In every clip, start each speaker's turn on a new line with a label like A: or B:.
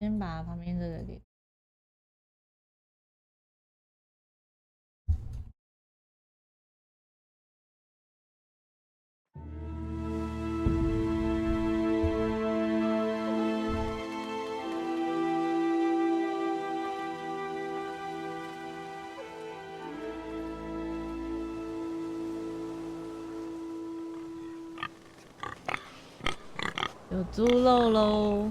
A: 先把旁边这个给。有猪肉喽！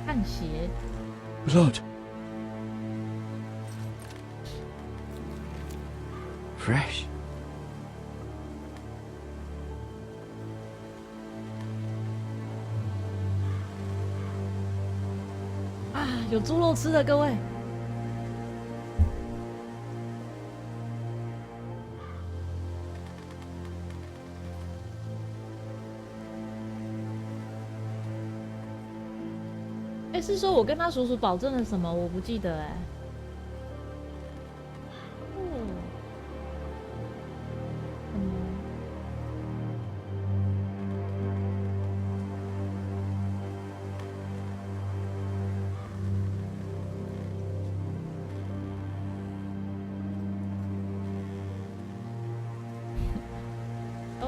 A: 看鞋。
B: Blood. Fresh.
A: 有猪肉吃的，各位。哎，是说我跟他叔叔保证了什么？我不记得哎。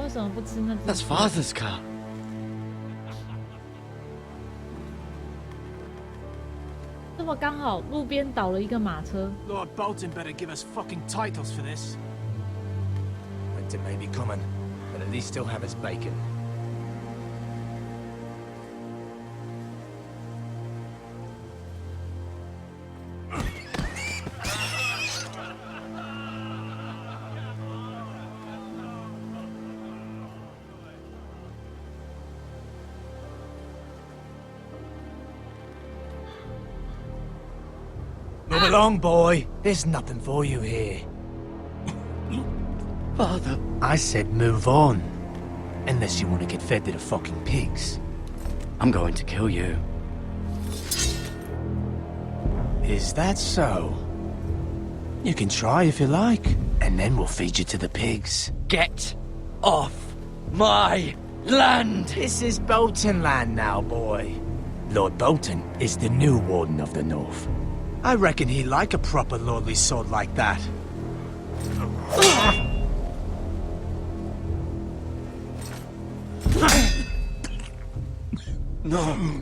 A: 为什么不吃那只？
B: That's Father's car.
A: 这么刚好，路边倒了一个马车。
C: Lord Bolton better give us fucking titles for this. Winter may be coming, but at least he'll have his bacon. Move along, boy. There's nothing for you here.
B: Father.
C: I said move on. Unless you want to get fed to the fucking pigs.
B: I'm going to kill you.
C: Is that so? You can try if you like, and then we'll feed you to the pigs.
B: Get off my land!
C: This is Bolton land now, boy. Lord Bolton is the new Warden of the North. I reckon he'd like a proper lordly sword like that.
B: No.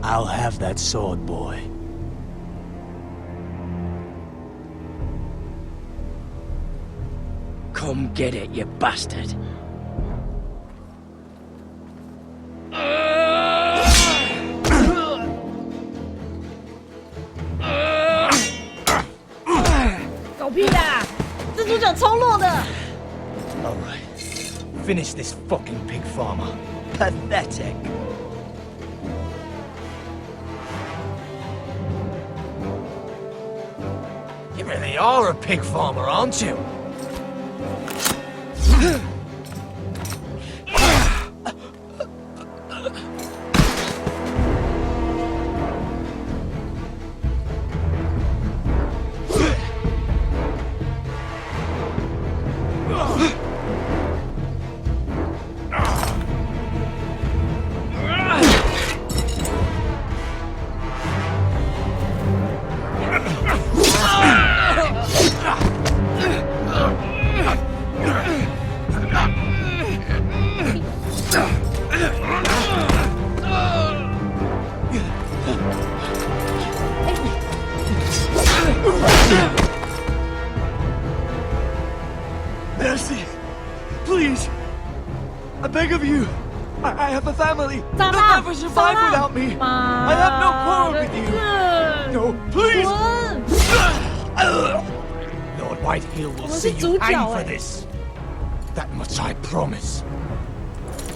C: I'll have that sword, boy.
B: Come get it, you bastard.
C: Alright. Finish this fucking pig farmer. Pathetic. You really are a pig farmer, aren't you?
B: Mercy! Please! I beg of you! I have a family! They'll
A: 长大，
B: never survive without me! I have no quarrel with you! No, please!
C: Lord Whitehill will see you hang for this. That much I promise.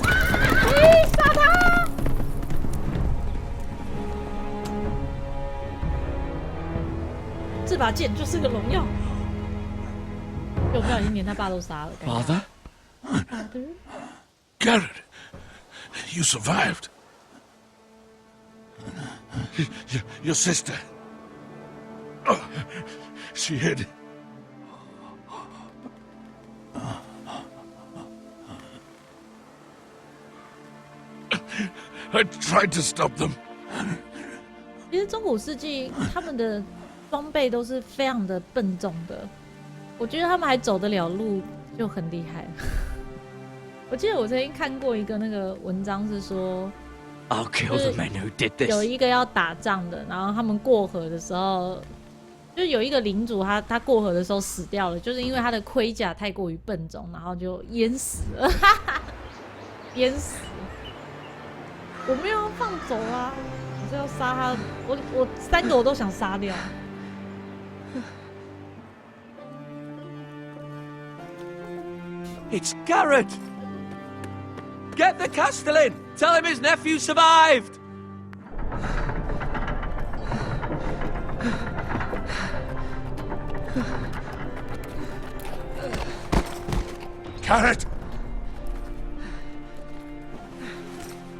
A: 杀他！这把剑就是个荣耀。有不小心连他爸都杀了。
B: Father?
C: Garrett,
B: You survived. Your sister. Oh, she hid. I tried to stop them.
A: 其实中古世纪他们的装备都是非常的笨重的，我觉得他们还走得了路就很厉害了。我记得我曾经看过一个那个文章是说，
C: I'll kill the men who did this.
A: 有一个要打仗的，然后他们过河的时候，就有一个领主他过河的时候死掉了，就是因为他的盔甲太过于笨重，然后就淹死了，淹死。我没有要放走啊，我是要杀他，我3个我都想杀掉。
C: It's Garrett! Get the Castellan! Tell him his nephew survived!
B: Garrett!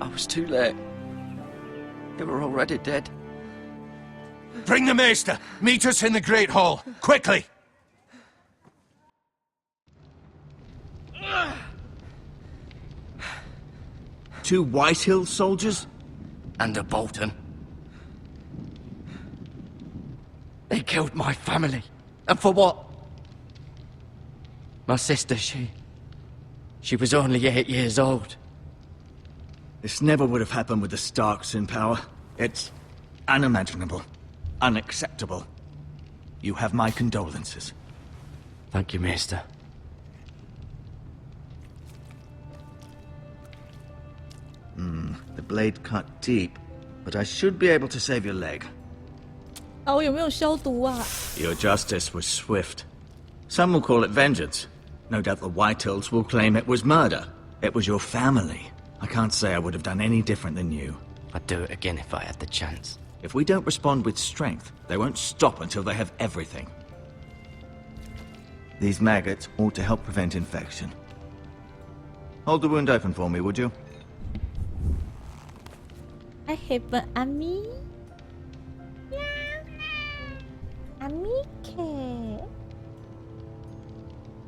D: I was too late. They were already dead.
B: Bring the Maester! Meet us in the Great Hall! Quickly!
C: Two Whitehill soldiers?
D: And a Bolton. They killed my family. And for what? My sister, she was only 8 years old.
C: This never would have happened with the Starks in power. It's unimaginable. Unacceptable. You have my condolences.
D: Thank you, Maester.
C: The blade cut deep, but I should be able to save your leg.
A: 啊，我有没有消毒啊？
C: Your justice was swift. Some will call it vengeance. No doubt the Whitehills will claim it was murder. It was your family. I can't say I would have done any different than you.
D: I'd do it again if I had the chance.
C: If we don't respond with strength, they won't stop until they have everything. These maggots ought to help prevent infection. Hold the wound open for me, would you?
A: I have an army. Army cat.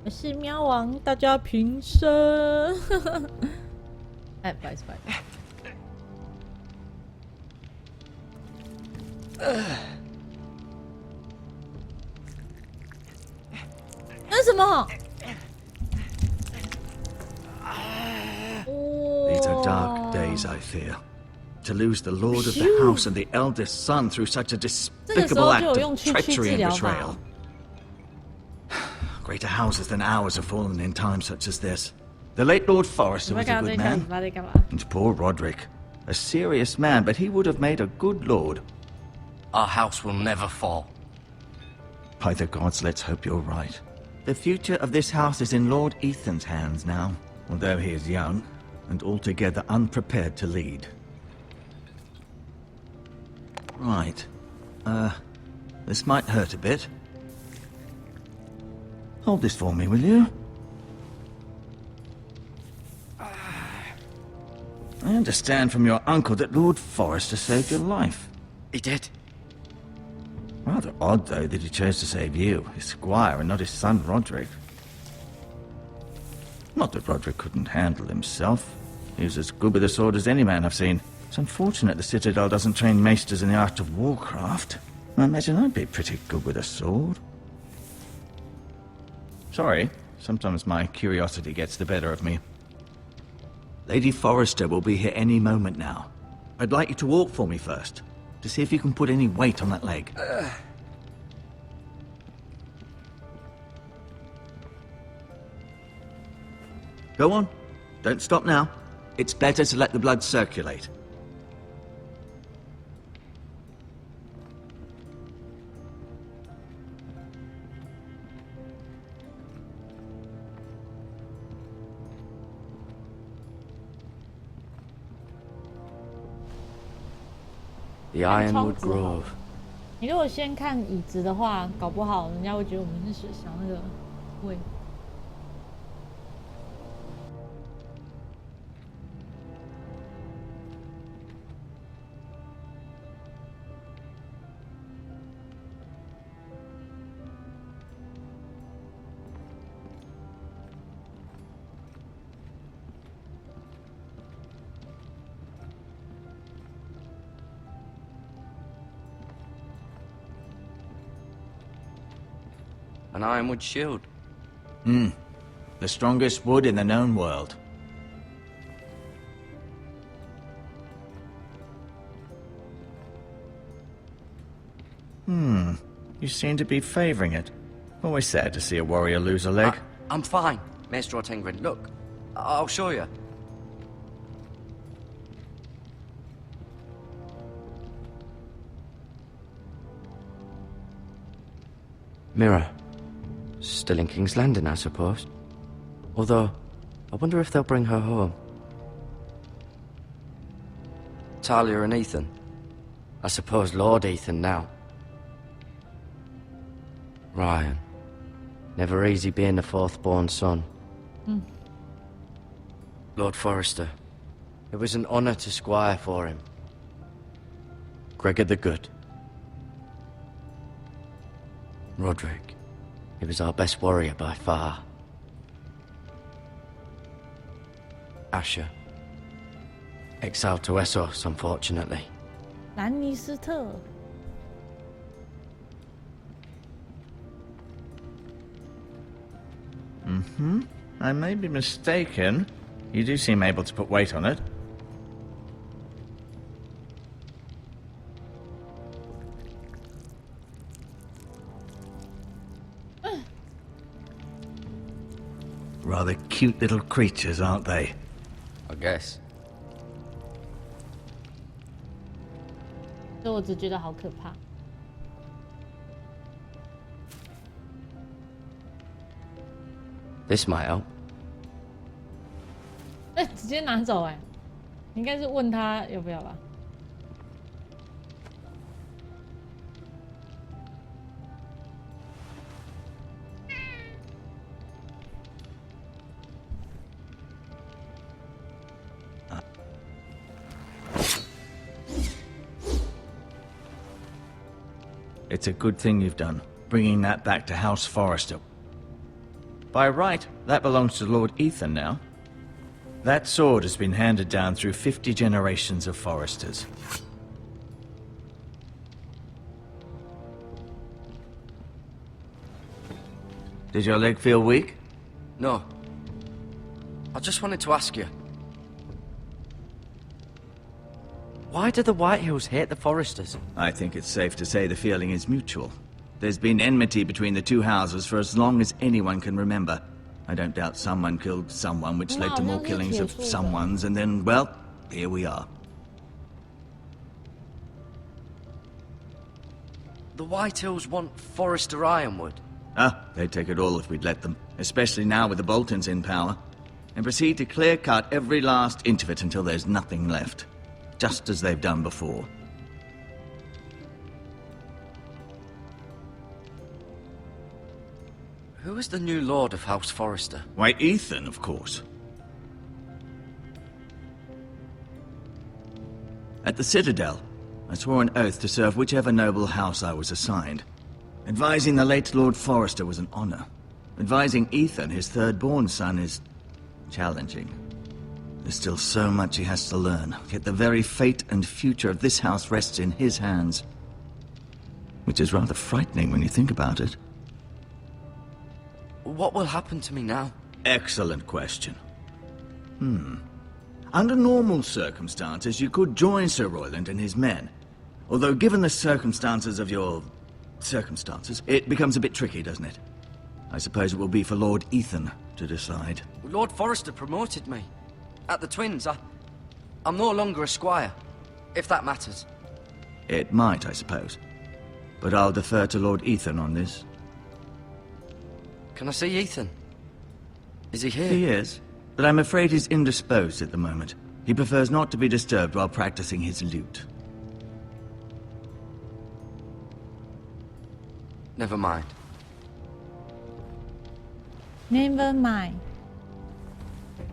A: 我是喵王，大家平身。哎，不好意思，不好意思。那什么？
C: These are dark days, I fear. To lose the lord of the house and the eldest son through such a despicable act of treachery and betrayal. Greater houses than ours have fallen in times such as this. The late Lord Forrester was a good man. And poor Roderick. A serious man, but he would have made a good lord.
D: Our house will never fall.
C: By the gods, let's hope you're right. The future of this house is in Lord Ethan's hands now, although he is young and altogether unprepared to lead. Right. This might hurt a bit. Hold this for me, will you? I understand from your uncle that Lord Forrester saved your life.
D: He did.
C: Rather odd, though, that he chose to save you, his squire, and not his son Roderick. Not that Roderick couldn't handle himself. He was as good with a sword as any man I've seen. It's unfortunate the Citadel doesn't train maesters in the art of warcraft. I imagine I'd be pretty good with a sword. Sorry, sometimes my curiosity gets the better of me. Lady Forrester will be here any moment now. I'd like you to walk for me first, to see if you can put any weight on that leg. Go on. Don't stop now. It's better to let the blood circulate.
D: The Ironwood Grove.
A: 你如果先看椅子的话，搞不好人家会觉得我们是想那个喂。
D: an ironwood shield.
C: The strongest wood in the known world. You seem to be favoring it. Always sad to see a warrior lose a leg.
D: I'm fine, Maester Ortengrin. Look, I'll show you. Mirror. Still in King's Landing, I suppose. Although, I wonder if they'll bring her home. Talia and Ethan. I suppose Lord Ethan now. Ryan. Never easy being the fourth-born son. Lord Forrester. It was an honor to squire for him.
C: Gregor the Good.
D: Roderick. He was our best warrior by far. Asher. Exiled to Essos, unfortunately.
A: 兰尼斯特。
C: I may be mistaken. You do seem able to put weight on it. Rather cute little creatures, aren't they?
D: I guess.
A: 所以我只觉得好可怕。
D: This might help.
A: 直接拿走哎！应该是问他要不要吧。
C: It's a good thing you've done, bringing that back to House Forrester. By right, that belongs to Lord Ethan now. That sword has been handed down through 50 generations of Forresters. Did your leg feel weak?
D: No. I just wanted to ask you. Why do the Whitehills hate the Forresters?
C: I think it's safe to say the feeling is mutual. There's been enmity between the two houses for as long as anyone can remember. I don't doubt someone killed someone, which led to more killings of someones, and then, well, here we are.
D: The Whitehills want Forrester Ironwood.
C: They'd take it all if we'd let them, especially now with the Boltons in power, and proceed to clear-cut every last inch of it until there's nothing left, just as they've done before.
D: Who is the new Lord of House Forrester?
C: Why, Ethan, of course. At the Citadel, I swore an oath to serve whichever noble house I was assigned. Advising the late Lord Forrester was an honor. Advising Ethan, his third-born son, is challenging. There's still so much he has to learn, yet the very fate and future of this house rests in his hands. Which is rather frightening when you think about it.
D: What will happen to me now?
C: Excellent question. Under normal circumstances, you could join Sir Royland and his men. Although given the circumstances of your... circumstances, it becomes a bit tricky, doesn't it? I suppose it will be for Lord Ethan to decide.
D: Lord Forrester promoted me. At the Twins, I'm no longer a squire, if that matters.
C: It might, I suppose. But I'll defer to Lord Ethan on this.
D: Can I see Ethan? Is he here?
C: He is, but I'm afraid he's indisposed at the moment. He prefers not to be disturbed while practicing his lute.
D: Never mind.
A: Never mind.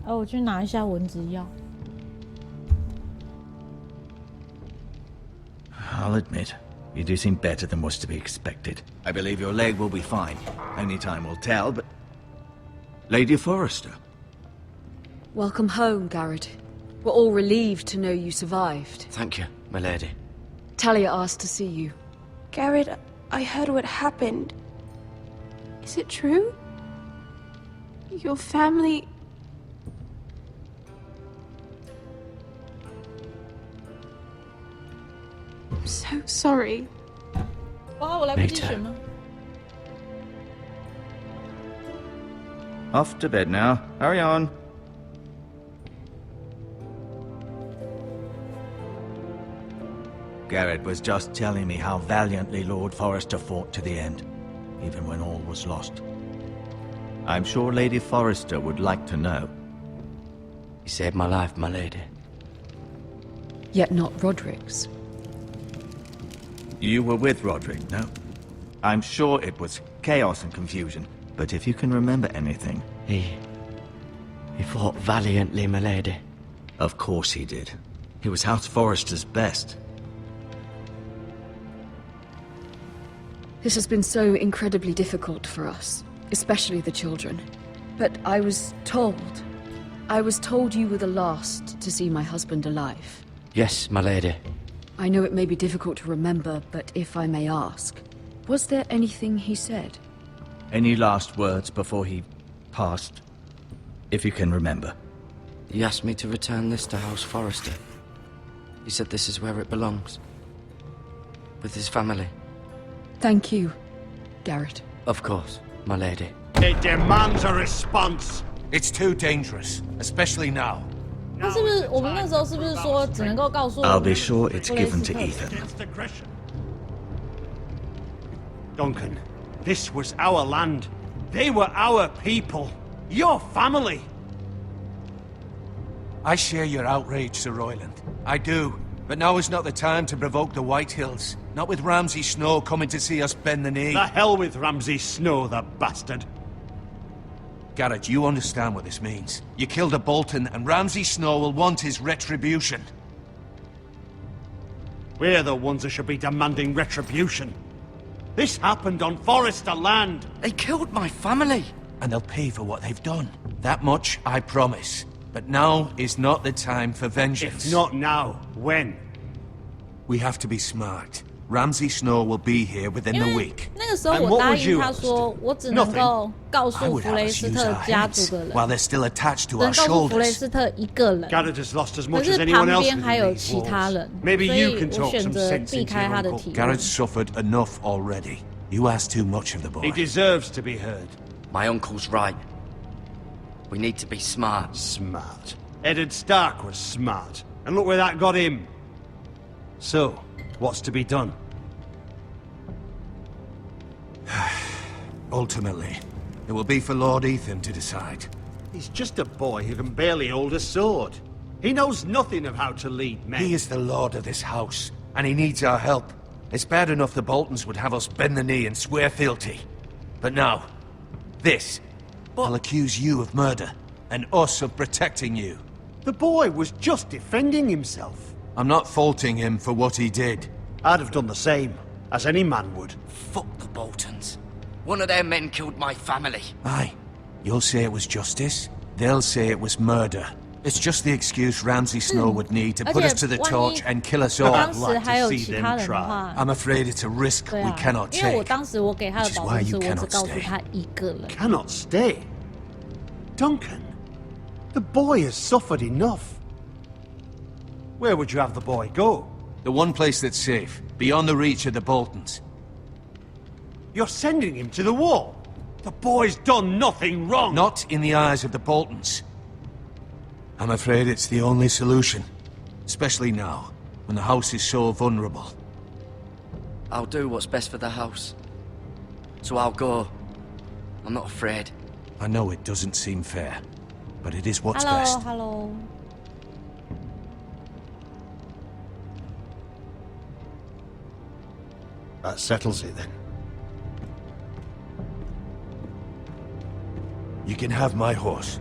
A: 我去拿一下蚊子药。
C: I'll admit, you do seem better than was to be expected. I believe your leg will be fine. Only time will tell, but... Lady Forrester.
E: Welcome home, Garrett. We're all relieved to know you survived.
D: Thank you, my lady.
E: Talia asked to see you.
F: Garrett, I heard what happened. Is it true? Your family... I'm so sorry.
A: 哇，我来不及选了。
C: Off to bed now. Hurry on. Garrett was just telling me how valiantly Lord Forrester fought to the end, even when all was lost. I'm sure Lady Forrester would like to know.
D: You saved my life, my lady.
E: Yet not Roderick's.
C: You were with Roderick, no? I'm sure it was chaos and confusion, but if you can remember anything...
D: He fought valiantly, my lady.
C: Of course he did. He was House Forrester's best.
E: This has been so incredibly difficult for us, especially the children. But I was told you were the last to see my husband alive.
D: Yes, my lady.
E: I know it may be difficult to remember, but if I may ask, was there anything he said?
C: Any last words before he passed? If you can remember.
D: He asked me to return this to House Forrester. He said this is where it belongs. With his family.
E: Thank you, Garrett.
D: Of course, my lady.
B: It demands a response.
G: It's too dangerous, especially now.
A: 他是不是我们那时候是不是说只能够告诉
C: I'll be sure it's
A: 布雷斯
C: given to
A: 特
C: Ethan.
B: Against aggression. Duncan, this was our land. They were our people. Your family.
G: I share your outrage, Sir Royland. I do. But now is not the time to provoke the White Hills. Not with Ramsay Snow coming to see us bend the knee.
B: The hell with Ramsay Snow, the bastard.
G: Garrett, you understand what this means. You killed a Bolton, and Ramsay Snow will want his retribution.
B: We're the ones that should be demanding retribution. This happened on Forrester land.
G: They killed my family. And they'll pay for what they've done. That much I promise. But now is not the time for vengeance.
B: If not now, when?
G: We have to be smart. Ramsay Snow will be here within
A: 因
G: the
A: 为
G: week.
A: 那个时候我答应他说，我只能够告
G: I
A: 诉
G: would
A: 弗
G: have
A: 雷
G: us
A: 斯
G: use
A: 特
G: our
A: 家族
G: heads
A: 的人，
G: while they're still attached
A: 只
G: to
A: 能
G: our
A: 告诉弗雷
G: shoulders.
A: 斯特一个人。
B: Garrett has lost as
A: 可
B: much as
A: 是
B: anyone
A: 旁
B: else
A: 边还
B: within
A: 有
B: these
A: 其他人，
B: walls. Maybe
A: 所
B: you
A: 以
B: can
A: 我
B: talk
A: 选
B: some
A: 择
B: sense
A: 避
B: into
A: 开
B: your
A: 他的
B: uncle.
A: 提问。
G: Garrett's suffered enough already. You ask too much of the boy.
B: He deserves to be heard.
D: My uncle's right. We need to be smart.
B: Smart. Eddard Stark was smart. And look where that got him. So, what's to be done?
G: Ultimately, it will be for Lord Ethan to decide.
B: He's just a boy who can barely hold a sword. He knows nothing of how to lead men.
G: He is the lord of this house, and he needs our help. It's bad enough the Boltons would have us bend the knee and swear fealty. But now, this. I'll accuse you of murder, and us of protecting you.
B: The boy was just defending himself.
G: I'm not faulting him for what he did.
B: I'd have done the same, as any man would.
D: Fuck the Boltons. One of their men killed my family.
G: Aye. You'll say it was justice. They'll say it was murder. It's just the excuse Ramsay Snow would need to put us to the torch and kill us all.
A: 当时还有其他人的话，
G: I'm afraid it's a risk
A: 对
G: we
A: 啊
G: cannot，
A: 因为我
G: take.
A: 当时我给他的
G: Which is
A: 保
G: why
A: 证是
G: you
A: 我只
G: cannot
A: 告诉
G: stay.
A: 他一个人。
B: Cannot stay. Duncan, the boy has suffered enough. Where would you have the boy go?
G: The one place that's safe, beyond the reach of the Boltons.
B: You're sending him to the wall. The boy's done nothing wrong.
G: Not in the eyes of the Boltons. I'm afraid it's the only solution. Especially now, when the house is so vulnerable.
D: I'll do what's best for the house. So I'll go. I'm not afraid.
G: I know it doesn't seem fair, but it is what's
A: Hello,
G: best.
A: hello.
B: That settles it then.
G: You can have my horse,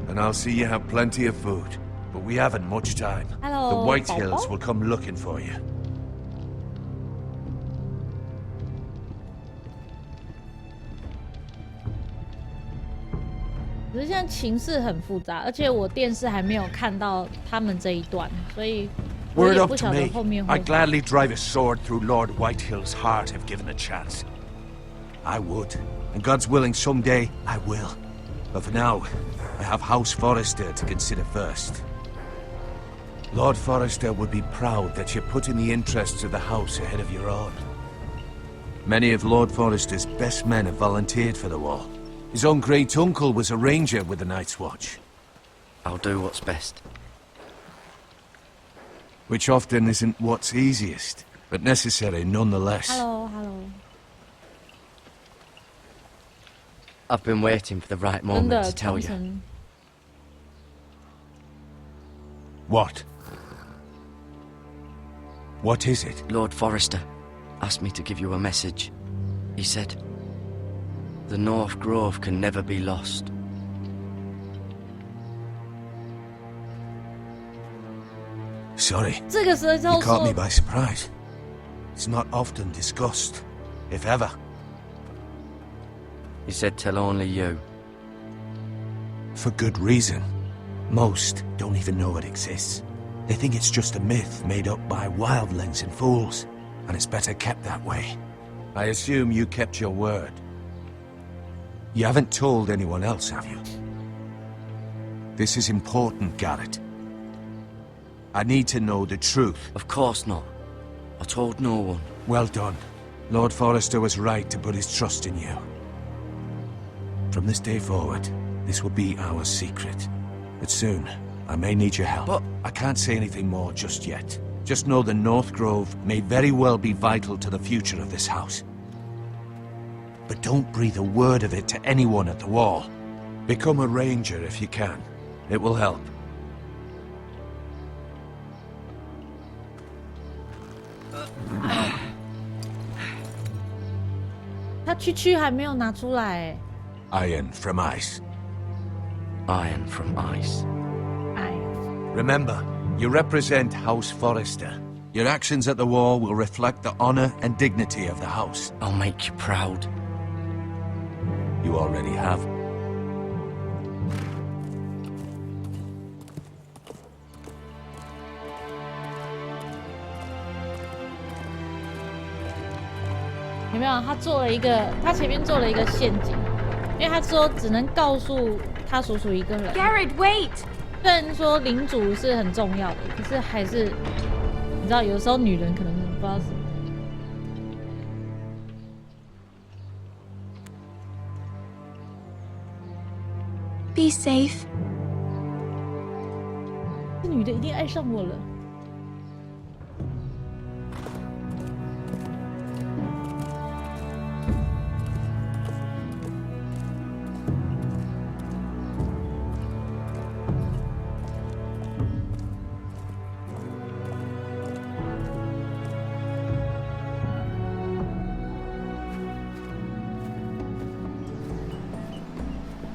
G: and I'll see you have plenty of food. But we haven't much time.
A: Hello,
G: the White
A: Bobo.
G: Hills will come looking for you.
A: 只是现在情势很复杂，而且我电视还没有看到他们这一段，所以我
G: Were it
A: 也
G: up
A: 不
G: to
A: 晓得
G: me,
A: 后面会
G: I'd gladly drive a sword through Lord Whitehill's heart if given a chance. I would. And God's willing, someday I will. But for now, I have House Forrester to consider first. Lord Forrester would be proud that you're putting the interests of the house ahead of your own. Many of Lord Forrester's best men have volunteered for the war. His own great-uncle was a ranger with the Night's Watch.
D: I'll do what's best.
G: Which often isn't what's easiest, but necessary nonetheless.
A: Hello.
D: I've been waiting for the right
A: 真
D: moment
A: 的
D: to tell
A: 长
D: you.
A: 城
G: What? What is it?
D: Lord Forrester asked me to give you a message. He said, the North Grove can never be lost.
G: Sorry,
A: 这个时候
G: you caught me
A: 说
G: by surprise. It's not often discussed, if ever.
D: He said tell only you.
G: For good reason. Most don't even know it exists. They think it's just a myth made up by wildlings and fools, and it's better kept that way. I assume you kept your word. You haven't told anyone else, have you? This is important, Garrett. I need to know the truth.
D: Of course not. I told no one.
G: Well done. Lord Forrester was right to put his trust in you. From this day forward, this will be our secret. But soon, I may need your help.
D: But
G: I can't say anything more just yet. Just know the North Grove may very well be vital to the future of this house. But don't breathe a word of it to anyone at the wall. Become a ranger if you can. It will help.
A: 他区还没有拿出来
G: Iron from ice.
D: Iron from ice.
A: 哎，
G: Remember, you represent House Forrester. Your actions at the war will reflect the honor and dignity of the house.
D: I'll make you proud.
G: You already have.
A: 有没有？他做了一个，他前面做了一个陷阱，因为他说只能告诉他叔叔一个人。
F: Garrett, wait!
A: 虽然说领主是很重要的，可是还是你知道，有时候女人可能不知道是。
F: Be safe.
A: 这女的一定爱上我了。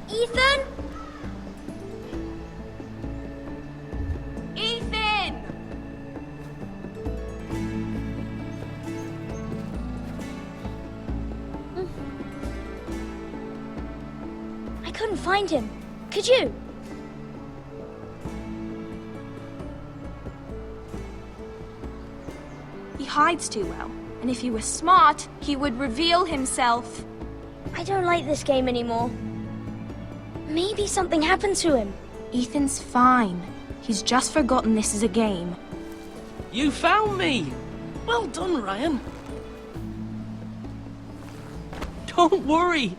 H: Ethan?
F: Ethan!
H: I couldn't find him. Could you?
F: He hides too well, and if he were smart, he would reveal himself.
H: I don't like this game anymore. Maybe something happened to him.
F: Ethan's fine. He's just forgotten this is a game.
I: You found me! Well done, Ryan. Don't worry.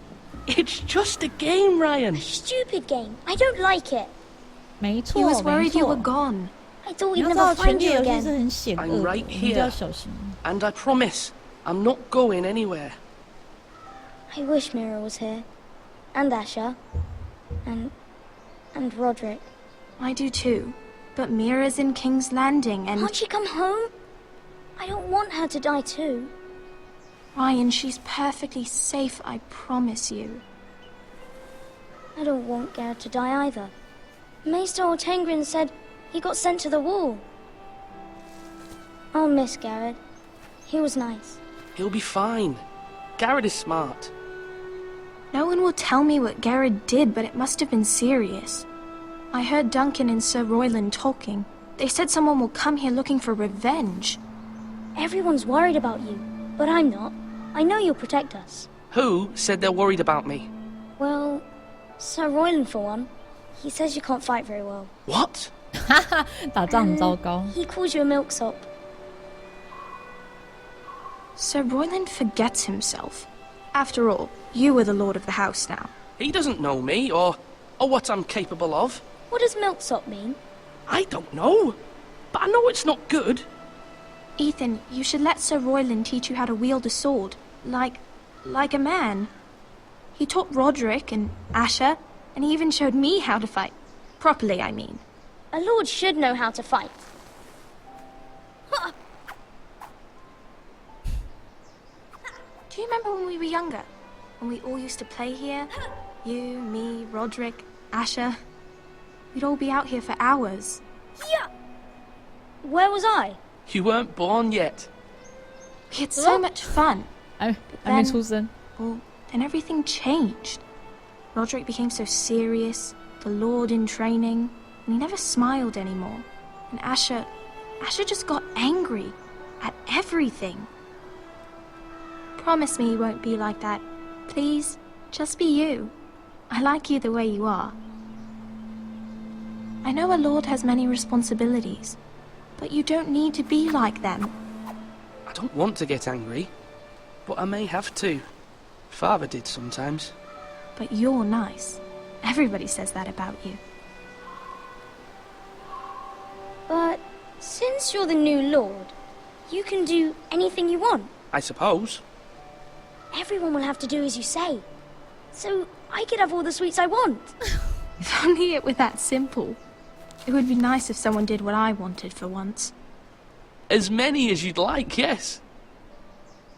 I: It's just a game, Ryan.
H: Stupid game. I don't like it.
A: 没错，
F: He was
A: 没
F: worried you
A: 错
F: were。gone.
H: I thought
A: 你
H: we'd
A: 要知道，
H: never
A: 权
H: find
A: 力
H: you
A: 游戏
H: again.
A: 是很险恶
I: I'm
A: 的，
I: right
A: 你一定要
I: here.
A: 小心。
I: And I promise, I'm not going anywhere.
H: I wish Mira was here. And Asher. And Roderick.
F: I do too. But Mira's in King's Landing and...
H: Can't she come home? I don't want her to die too.
F: Ryan, she's perfectly safe, I promise you.
H: I don't want Garrett to die either. Maester Ortengrin said he got sent to the wall. I'll miss Garrett. He was nice.
I: He'll be fine. Garrett is smart.
F: No one will tell me what Garrett did, but it must have been serious. I heard Duncan and Sir Royland talking. They said someone will come here looking for revenge.
H: Everyone's worried about you, but I'm not. I know you'll protect us.
I: Who said they're worried about me?
H: Well, Sir Royland for one. He says you can't fight very well.
I: What?
A: 打仗很糟糕。
H: He calls you a milksop.
F: Sir Royland forgets himself. After all, you are the lord of the house now.
I: He doesn't know me, or what I'm capable of.
H: What does milksop mean?
I: I don't know. But I know it's not good.
F: Ethan, you should let Sir Royland teach you how to wield a sword. Like a man. He taught Roderick and Asher, and he even showed me how to fight. Properly, I mean.
H: A lord should know how to fight.
F: Do you remember when we were younger? When we all used to play here? You, me, Roderick, Asher. We'd all be out here for hours.
H: Yeah. Where was I?
I: You weren't born yet.
F: We had so much fun.
A: 还没出生。
F: Well, then everything changed. Roderick became so serious, the lord in training, and he never smiled anymore. And Asher just got angry at everything. Promise me you won't be like that. Please, just be you. I like you the way you are. I know a lord has many responsibilities, but you don't need to be like them.
I: I don't want to get angry, but I may have to. Father did sometimes.
F: But you're nice. Everybody says that about you.
H: But since you're the new lord, you can do anything you want.
I: I suppose.
H: Everyone will have to do as you say. So I could have all the sweets I want.
F: If only it were that simple. It would be nice if someone did what I wanted for once.
I: As many as you'd like, yes.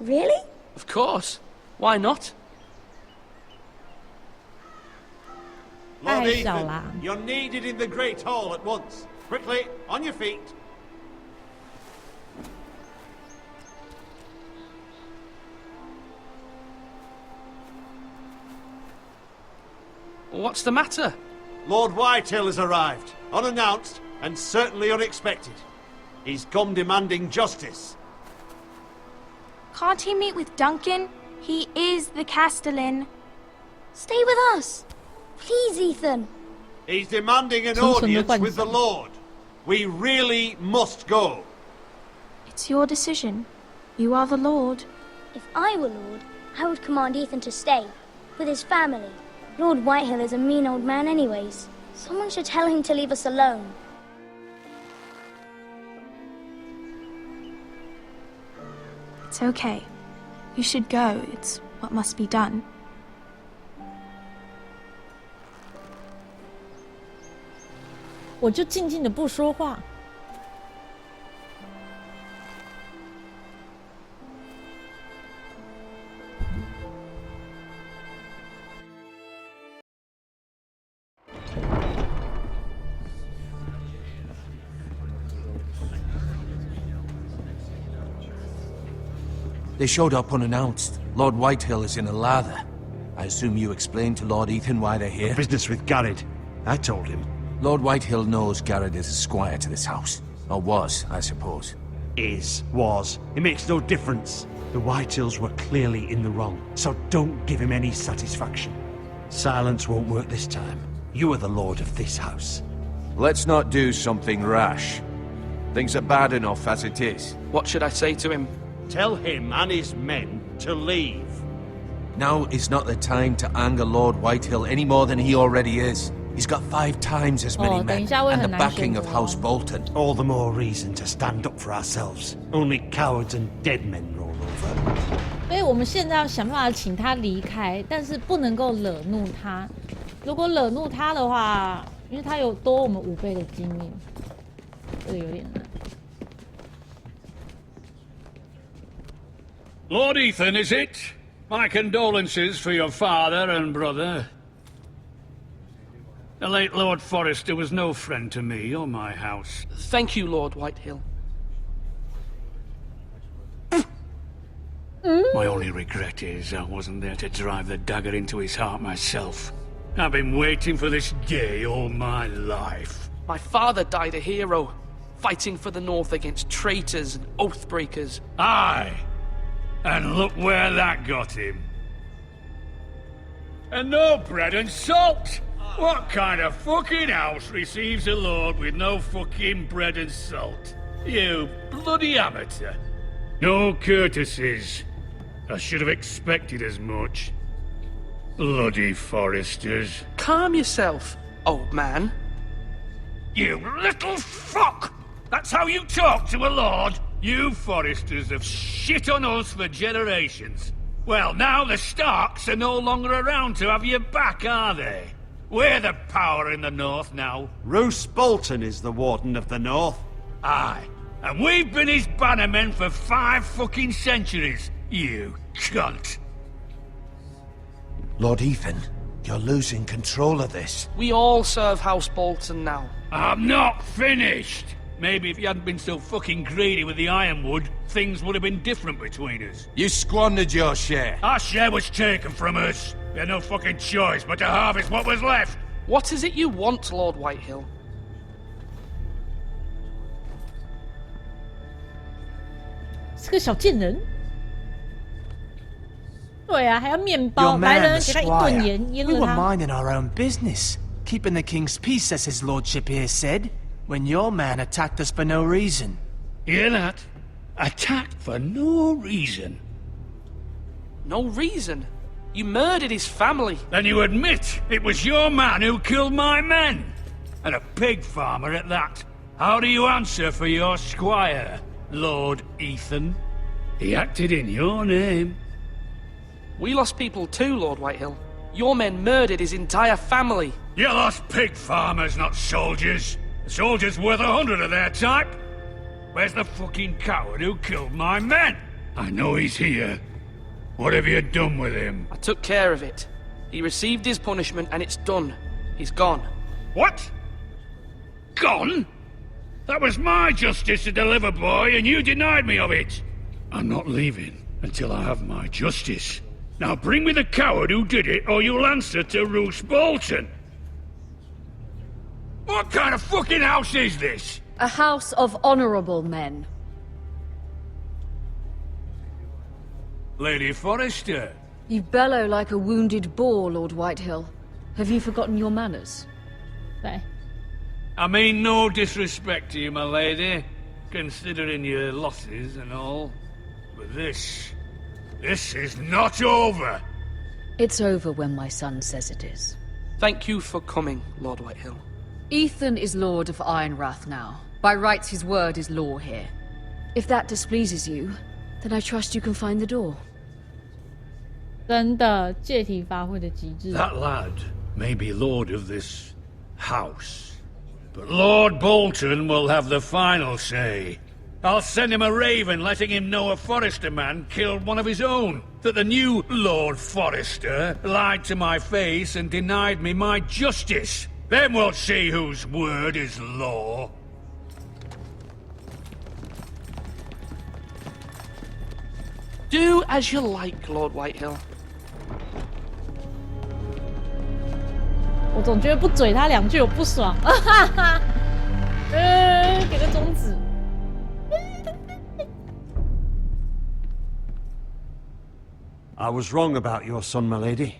H: Really?
I: Of course. Why not?
B: Lord
A: 太小
B: Ethan,
A: 啦。
B: you're needed in the Great Hall at once. Quickly, on your feet.
I: What's the matter?
B: Lord Whitehill has arrived, unannounced and certainly unexpected. He's come demanding justice.
F: Can't he meet with Duncan? He is the Castellan.
H: Stay with us. Please, Ethan.
B: He's demanding an
A: 生存的
B: audience
A: 幻
B: with the
A: 想。
B: Lord. We really must go.
F: It's your decision. You are the lord.
H: If I were lord, I would command Ethan to stay, with his family. Lord Whitehill is a mean old man anyways. Someone should tell him to leave us alone.
F: It's okay. You should go. It's what must be done.
A: 我就静静的不说话。
G: They showed up unannounced. Lord Whitehill is in a lather. I assume you explained to Lord Ethan why they're here?
B: Business with Garrett. I told him.
G: Lord Whitehill knows Garrett is a squire to this house. Or was, I suppose.
B: Was. It makes no difference. The Whitehills were clearly in the wrong, so don't give him any satisfaction. Silence won't work this time. You are the lord of this house.
G: Let's not do something rash. Things are bad enough as it is.
I: What should I say to him?
B: Tell him and his men to leave.
G: Now is not the time to anger Lord Whitehill any more than he already is. He's got 5 times as many
A: 哦，等一
G: men
A: 下会
G: and the
A: 很难
G: backing
A: 选
G: of
A: 择
G: House
A: 哦。
G: Bolton.
B: All the more reason to stand up for ourselves. Only cowards and dead men roll over.
A: 所以我们现在要想办法请他离开，但是不能够惹怒他。如果惹怒他的话，因为他有多我们5倍的经验，这个有点难。
J: Lord Ethan, is it? My condolences for your father and brother. The late Lord Forrester was no friend to me or my house.
I: Thank you, Lord Whitehill.
J: My only regret is I wasn't there to drive the dagger into his heart myself. I've been waiting for this day all my life.
I: My father died a hero, fighting for the North against traitors and oathbreakers.
J: Aye. And look where that got him. And no bread and salt! What kind of fucking house receives a lord with no fucking bread and salt? You bloody amateur. No courtesies. I should have expected as much. Bloody Foresters.
I: Calm yourself, old man.
J: You little fuck! That's how you talk to a lord? You Foresters have shit on us for generations. Well, now the Starks are no longer around to have your back, are they? We're the power in the north now.
B: Roose Bolton is the Warden of the North.
J: Aye. And we've been his bannermen for 5 fucking centuries, you cunt.
G: Lord Ethan, you're losing control of this.
I: We all serve House Bolton now.
J: I'm not finished! Maybe if you hadn't been so fucking greedy with the ironwood, things would have been different between us.
G: You squandered your share.
J: Our share was taken from us. We had no fucking choice but to harvest what was left.
I: What is it you want, Lord Whitehill?
A: 是个小贱人。对啊，还要面包，
K: Your
A: 来
K: man,
A: 人
K: the
A: 给他一顿
K: squire.
A: 盐，腌
K: We
A: 了
K: were
A: 他。
K: minding our own business, keeping the king's peace, as his lordship here said, when your man attacked us for no reason.
J: Hear that? Attacked for no reason.
I: No reason? You murdered his family.
J: Then you admit it was your man who killed my men. And a pig farmer at that. How do you answer for your squire, Lord Ethan? He acted in your name.
I: We lost people too, Lord Whitehill. Your men murdered his entire family.
J: You lost pig farmers, not soldiers. A soldier's worth 100 of their type. Where's the fucking coward who killed my men? I know he's here. What have you done with him?
I: I took care of it. He received his punishment and it's done. He's gone.
J: What? Gone? That was my justice to deliver, boy, and you denied me of it. I'm not leaving until I have my justice. Now bring me the coward who did it, or you'll answer to Roose Bolton. What kind of fucking house is this?
E: A house of honorable men.
J: Lady Forrester.
E: You bellow like a wounded boar, Lord Whitehill. Have you forgotten your manners?
A: 对，
J: I mean no disrespect to you, my lady, considering your losses and all. But this is not over.
E: It's over when my son says it is.
I: Thank you for coming, Lord Whitehill.
E: Ethan is Lord of Ironrath now. By rights, his word is law here. If that displeases you, then I trust you can find the door.
A: 真的借题发挥的极致。
J: That lad may be lord of this house, but Lord Bolton will have the final say. I'll send him a raven letting him know a Forrester man killed one of his own. That the new Lord Forrester lied to my face and denied me my justice. Then we'll see whose word is law.
I: Do as you like, Lord Whitehill.
A: 我总觉得不嘴他两句我不爽，给个中指。
B: I was wrong about your son, my lady.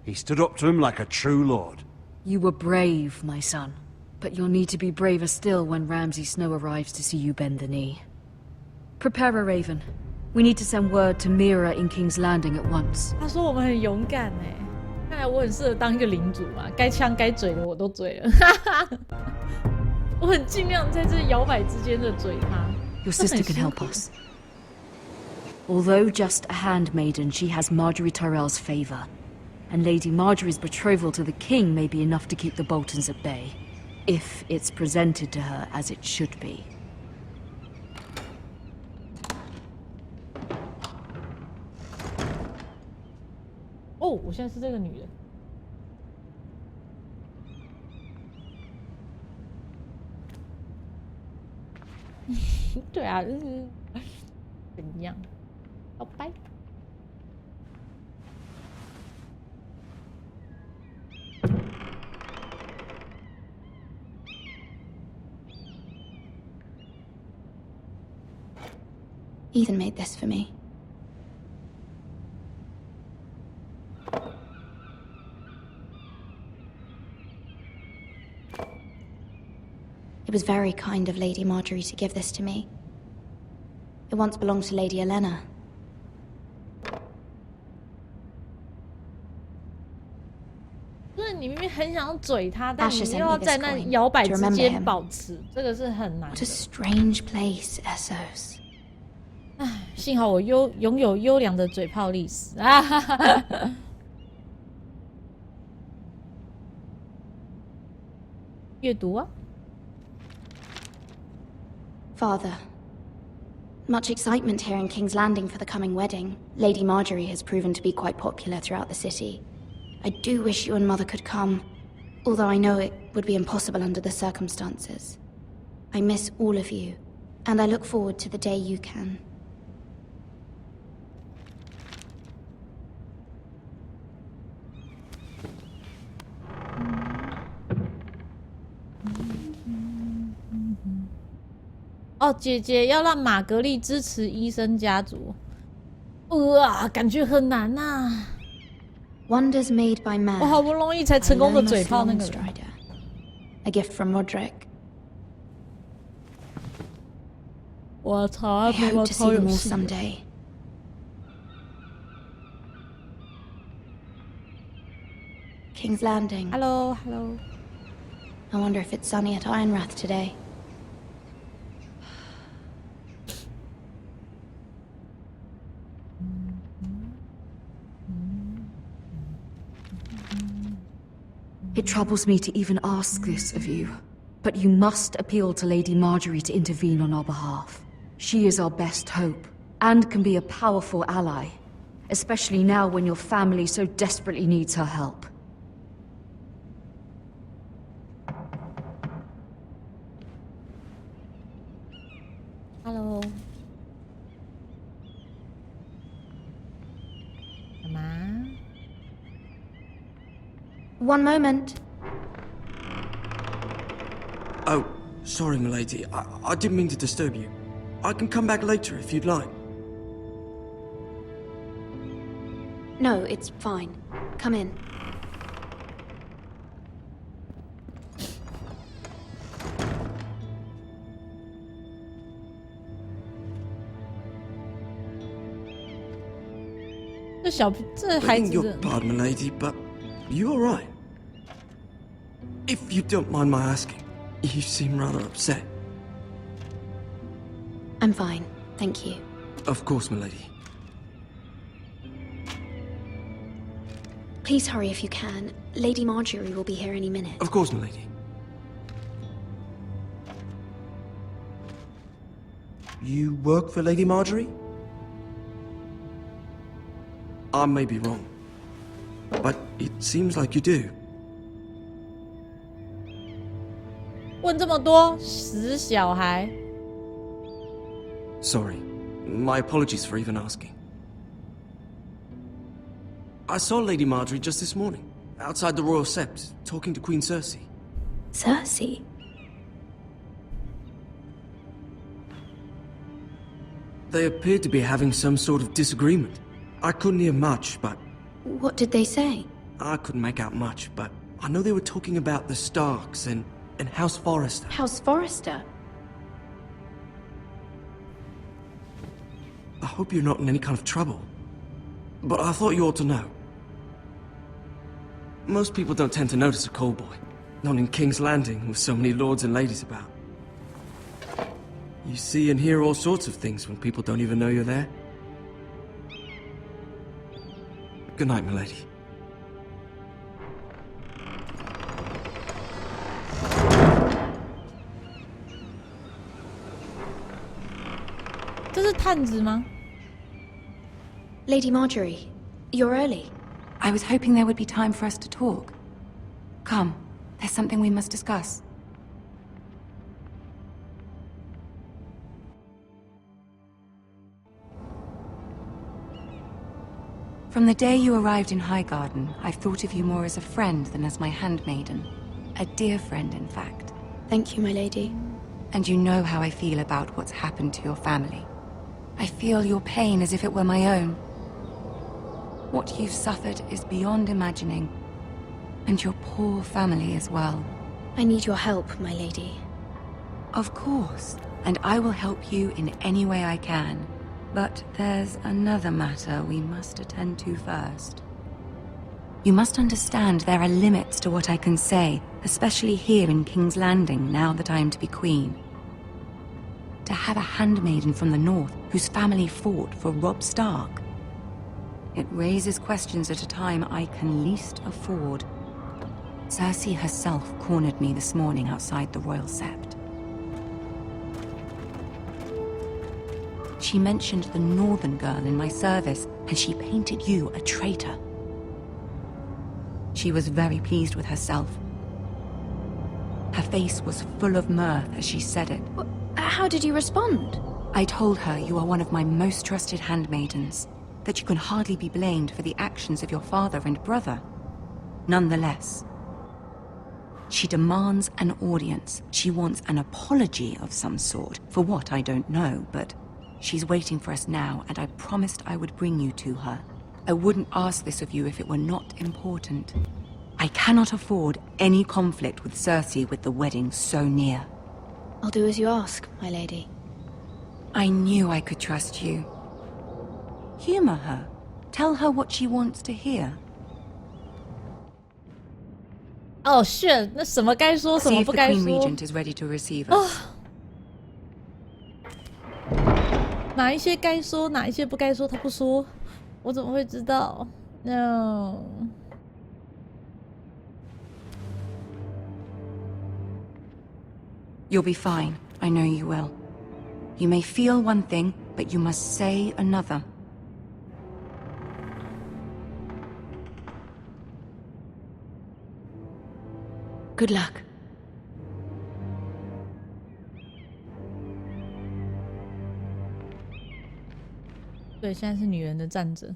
B: He stood up to him like a true lord.
E: You were brave, my son. But you'll need to be braver still when Ramsay Snow arrives to see you bend the knee. Prepare a raven. We need to send word to Mira in King's Landing at once.
A: 他说我们很勇敢哎，看来我很适合当一个领主啊，该枪该嘴的我都嘴了，我很尽量在这摇摆之间的嘴他。
E: Your sister can help us. Although just a handmaiden, she has Marjorie Tyrell's favor. And Lady Marjorie's betrothal to the king may be enough to keep the Boltons at bay. If it's presented to her as it should be.
A: Oh, 我现在是这个女人。对啊，就是怎样？好拜。
F: Ethan made this for me. It was very kind of Lady Marjorie to give this to me. It once belonged to Lady Elena.
A: 就是你明明很想嘴他，但你又要在那摇摆之间保持，这个是很难的。
F: What a strange place, Essos.
A: 唉，幸好我拥有优良的嘴炮历史啊！哈哈哈。阅读啊。
F: Father, much excitement here in King's Landing for the coming wedding. Lady Marjorie has proven to be quite popular throughout the city. I do wish you and Mother could come, although I know it would be impossible under the circumstances. I miss all of you, and I look forward to the day you can.
A: Mm-hmm. 哦，姐姐要让玛格丽支持医生家族，感觉很难呐。
F: Wonders made by man.
A: 我好不容易才成功的嘴炮那个人。
F: A gift from Roderick.
A: 我操，
F: I hope to see them all someday. King's Landing.
A: Hello, hello.
F: I wonder if it's sunny at Ironrath today.
E: It troubles me to even ask this of you, but you must appeal to Lady Marjorie to intervene on our behalf. She is our best hope, and can be a powerful ally, especially now when your family so desperately needs her help.
A: Hello. 干嘛？
F: One moment.
D: Oh, sorry, milady. I didn't mean to disturb you. I can come back later if you'd like.
F: No, it's fine. Come in.
D: Begging your pardon, milady, but you all right? If you don't mind my asking, you seem rather upset.
F: I'm fine, thank you.
D: Of course, milady.
F: Please hurry if you can. Lady Marjorie will be here any minute.
D: Of course, milady. You work for Lady Marjorie? I may be wrong, but it seems like you do.
A: 问这么多，死小孩。
D: Sorry. My apologies for even asking. I saw Lady Marjorie just this morning, outside the Royal Sept, talking to Queen Cersei.
F: Cersei?
D: They appeared to be having some sort of disagreement. I couldn't hear much, but...
F: What did they say?
D: I couldn't make out much, but I know they were talking about the Starks and House Forrester.
F: House Forrester?
D: I hope you're not in any kind of trouble, but I thought you ought to know. Most people don't tend to notice a call boy, not in King's Landing with so many lords and ladies about. You see and hear all sorts of things when people don't even know you're there. Good night, milady.
A: 这是探子吗？
F: Lady Marjorie, you're early.
L: I was hoping there would be time for us to talk. Come, there's something we must discuss. From the day you arrived in Highgarden, I've thought of you more as a friend than as my handmaiden. A dear friend, in fact.
F: Thank you, my lady.
L: And you know how I feel about what's happened to your family. I feel your pain as if it were my own. What you've suffered is beyond imagining. And your poor family as well.
F: I need your help, my lady.
L: Of course, and I will help you in any way I can. But there's another matter we must attend to first. You must understand there are limits to what I can say, especially here in King's Landing, now that I am to be queen. To have a handmaiden from the north whose family fought for Robb Stark. It raises questions at a time I can least afford. Cersei herself cornered me this morning outside the Royal Sept. She mentioned the northern girl in my service, and she painted you a traitor. She was very pleased with herself. Her face was full of mirth as she said it.
F: How did you respond?
L: I told her you are one of my most trusted handmaidens, that you can hardly be blamed for the actions of your father and brother. Nonetheless, she demands an audience. She wants an apology of some sort, for what I don't know, but she's waiting for us now, and I promised I would bring you to her. I wouldn't ask this of you if it were not important. I cannot afford any conflict with Cersei with the wedding so near.
F: I'll do as you ask, my lady.
L: I knew I could trust you. Humor her. Tell her what she wants to hear.
A: Oh shit! 那什么该说，什
L: See
A: 么
L: if
A: 不
L: the
A: 该
L: Queen
A: 说？
L: Regent is ready to receive us.
A: 哪一些该说，哪一些不该说，他不说，我怎么会知道 ？No。You'll
L: be fine. I know you will. You may feel one thing, but you must say another.
E: Good luck.
A: 对，现在是女人的战争，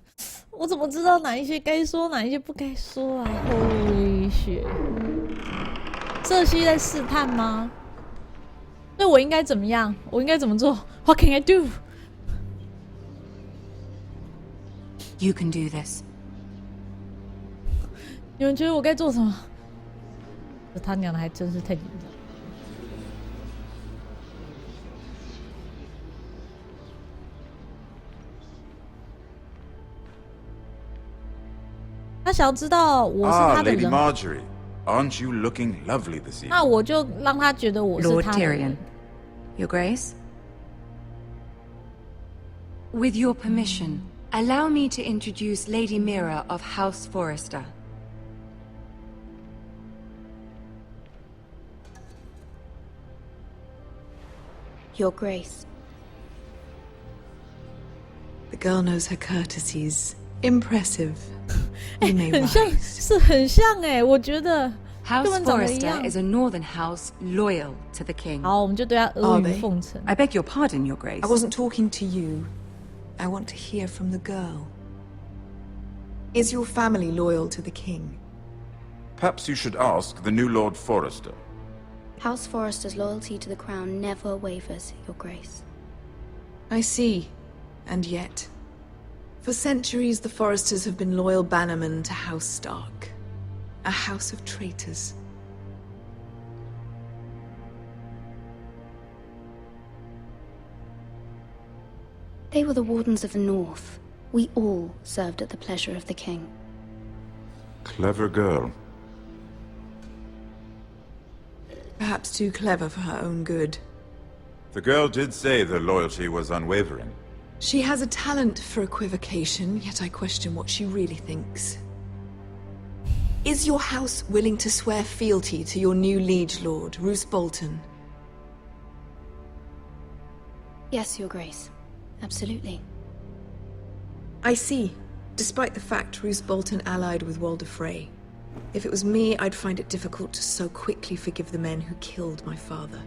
A: 我怎么知道哪一些该说，哪一些不该说啊？Holy shit！ 瑟西在试探吗？那我应该怎么样？我应该怎么做 ？What can I do？
L: You can do this.
A: 你们觉得我该做什么？他娘的还真是太紧张。他想要知道我是他的人。
M: Lady Marjorie, aren't you looking lovely this evening?
A: 那我就让他觉得我是
L: Lord
A: 他的人。
L: Tyrion, Your Grace? With your permission, allow me to introduce Lady Mira of House Forrester.
F: Your Grace.
N: The girl knows her courtesies. Impressive. You may
A: 很像，
N: rise.
A: 是很像哎，我觉得
L: House
A: 根本长得一
L: Forrester
A: 样。
L: is a northern house loyal to the king.
A: 好，我们就对他阿
N: ，Are
A: 谀
N: they?
A: 奉承。
L: I beg your pardon, Your Grace.
N: I wasn't talking to you. I want to hear from the girl. Is your family loyal to the king?
M: Perhaps you should ask the new Lord Forrester.
F: House Forrester's loyalty to the crown never wavers, Your Grace.
N: I see. And yet, for centuries the Forresters have been loyal bannermen to House Stark. A house of traitors.
F: They were the Wardens of the North. We all served at the pleasure of the king.
M: Clever girl.
N: Perhaps too clever for her own good.
M: The girl did say their loyalty was unwavering.
N: She has a talent for equivocation, yet I question what she really thinks. Is your house willing to swear fealty to your new liege lord, Roose Bolton?
F: Yes, Your Grace. Absolutely.
N: I see. Despite the fact Roose Bolton allied with Walder Frey. If it was me, I'd find it difficult to so quickly forgive the men who killed my father.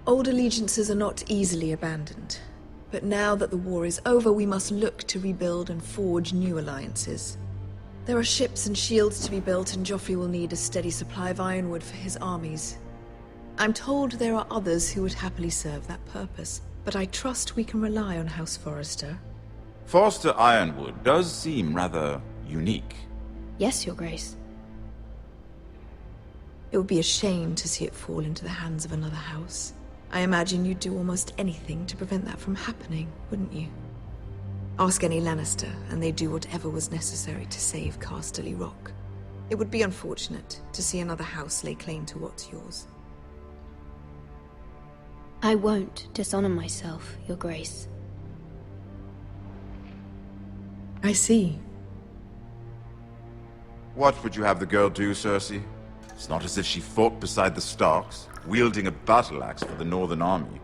N: Old allegiances are not easily abandoned. But now that the war is over, we must look to rebuild and forge new alliances. There are ships and shields to be built, and Joffrey will need a steady supply of ironwood for his armies. I'm told there are others who would happily serve that purpose, but I trust we can rely on House Forrester.
M: Forster Ironwood does seem rather unique.
F: Yes, Your Grace.
N: It would be a shame to see it fall into the hands of another house. I imagine you'd do almost anything to prevent that from happening, wouldn't you? Ask any Lannister, and they'd do whatever was necessary to save Casterly Rock. It would be unfortunate to see another house lay claim to what's yours.
O: I won't dishonor myself, Your Grace.
N: I see.
M: What would you have the girl do, Cersei? It's not as if she fought beside the Starks, wielding a battle axe for the Northern Army.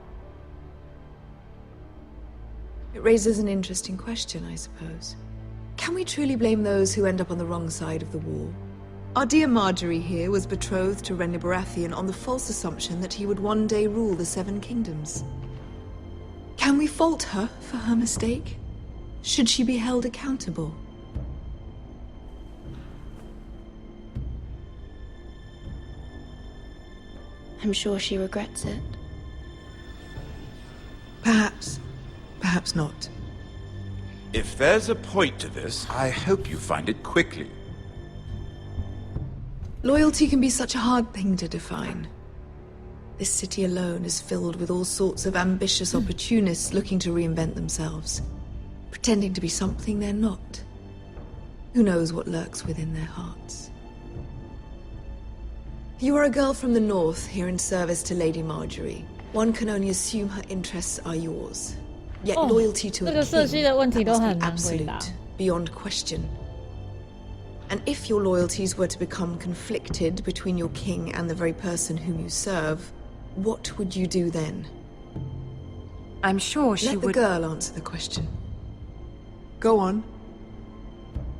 N: It raises an interesting question, I suppose. Can we truly blame those who end up on the wrong side of the war? Our dear Marjorie here was betrothed to Renly Baratheon on the false assumption that he would one day rule the Seven Kingdoms. Can we fault her for her mistake? Should she be held accountable?
O: I'm sure she regrets it.
N: Perhaps. Perhaps not.
M: If there's a point to this, I hope you find it quickly.
N: Loyalty can be such a hard thing to define. This city alone is filled with all sorts of ambitious opportunists looking to reinvent themselves, pretending to be something they're not. Who knows what lurks within their hearts? You are a girl from the north here in service to Lady Marjorie. One can only assume her interests are yours. Yet loyalty to a king must be absolute, beyond question. And if your loyalties were to become conflicted between your king and the very person whom you serve, what would you do then?
L: I'm sure she would...
N: Let the girl answer the question. Go on.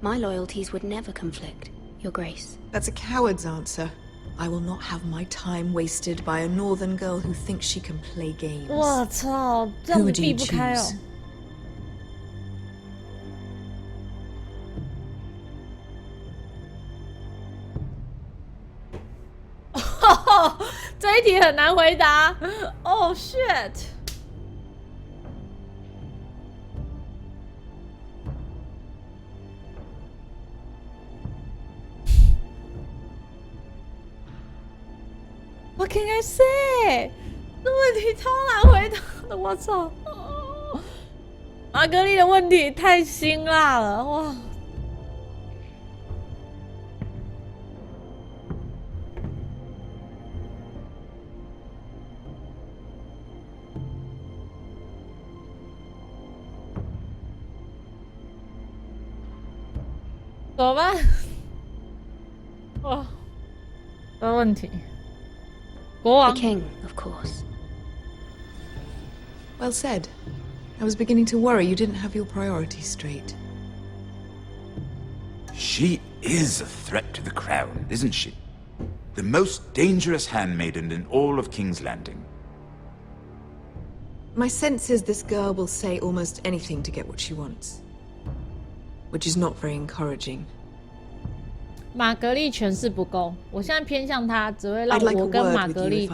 O: My loyalties would never conflict, Your Grace.
N: That's a coward's answer. I will not have my time wasted by a northern girl who thinks she can play games.
A: 我操，这样子避不开哦。这一题很难回答。Oh shit！ What can I say？ 这问题超难回答的，我操！玛格丽的问题太辛辣了，哇！怎么办？哇，这问题。
O: The king, of course.
N: Well said. I was beginning to worry you didn't have your priorities straight.
M: She is a threat to the crown, isn't she? The most dangerous handmaiden in all of King's Landing.
N: My sense is this girl will say almost anything to get what she wants. Which is not very encouraging.
A: 玛格丽权势不够，我现在偏向她，只会让我跟玛格丽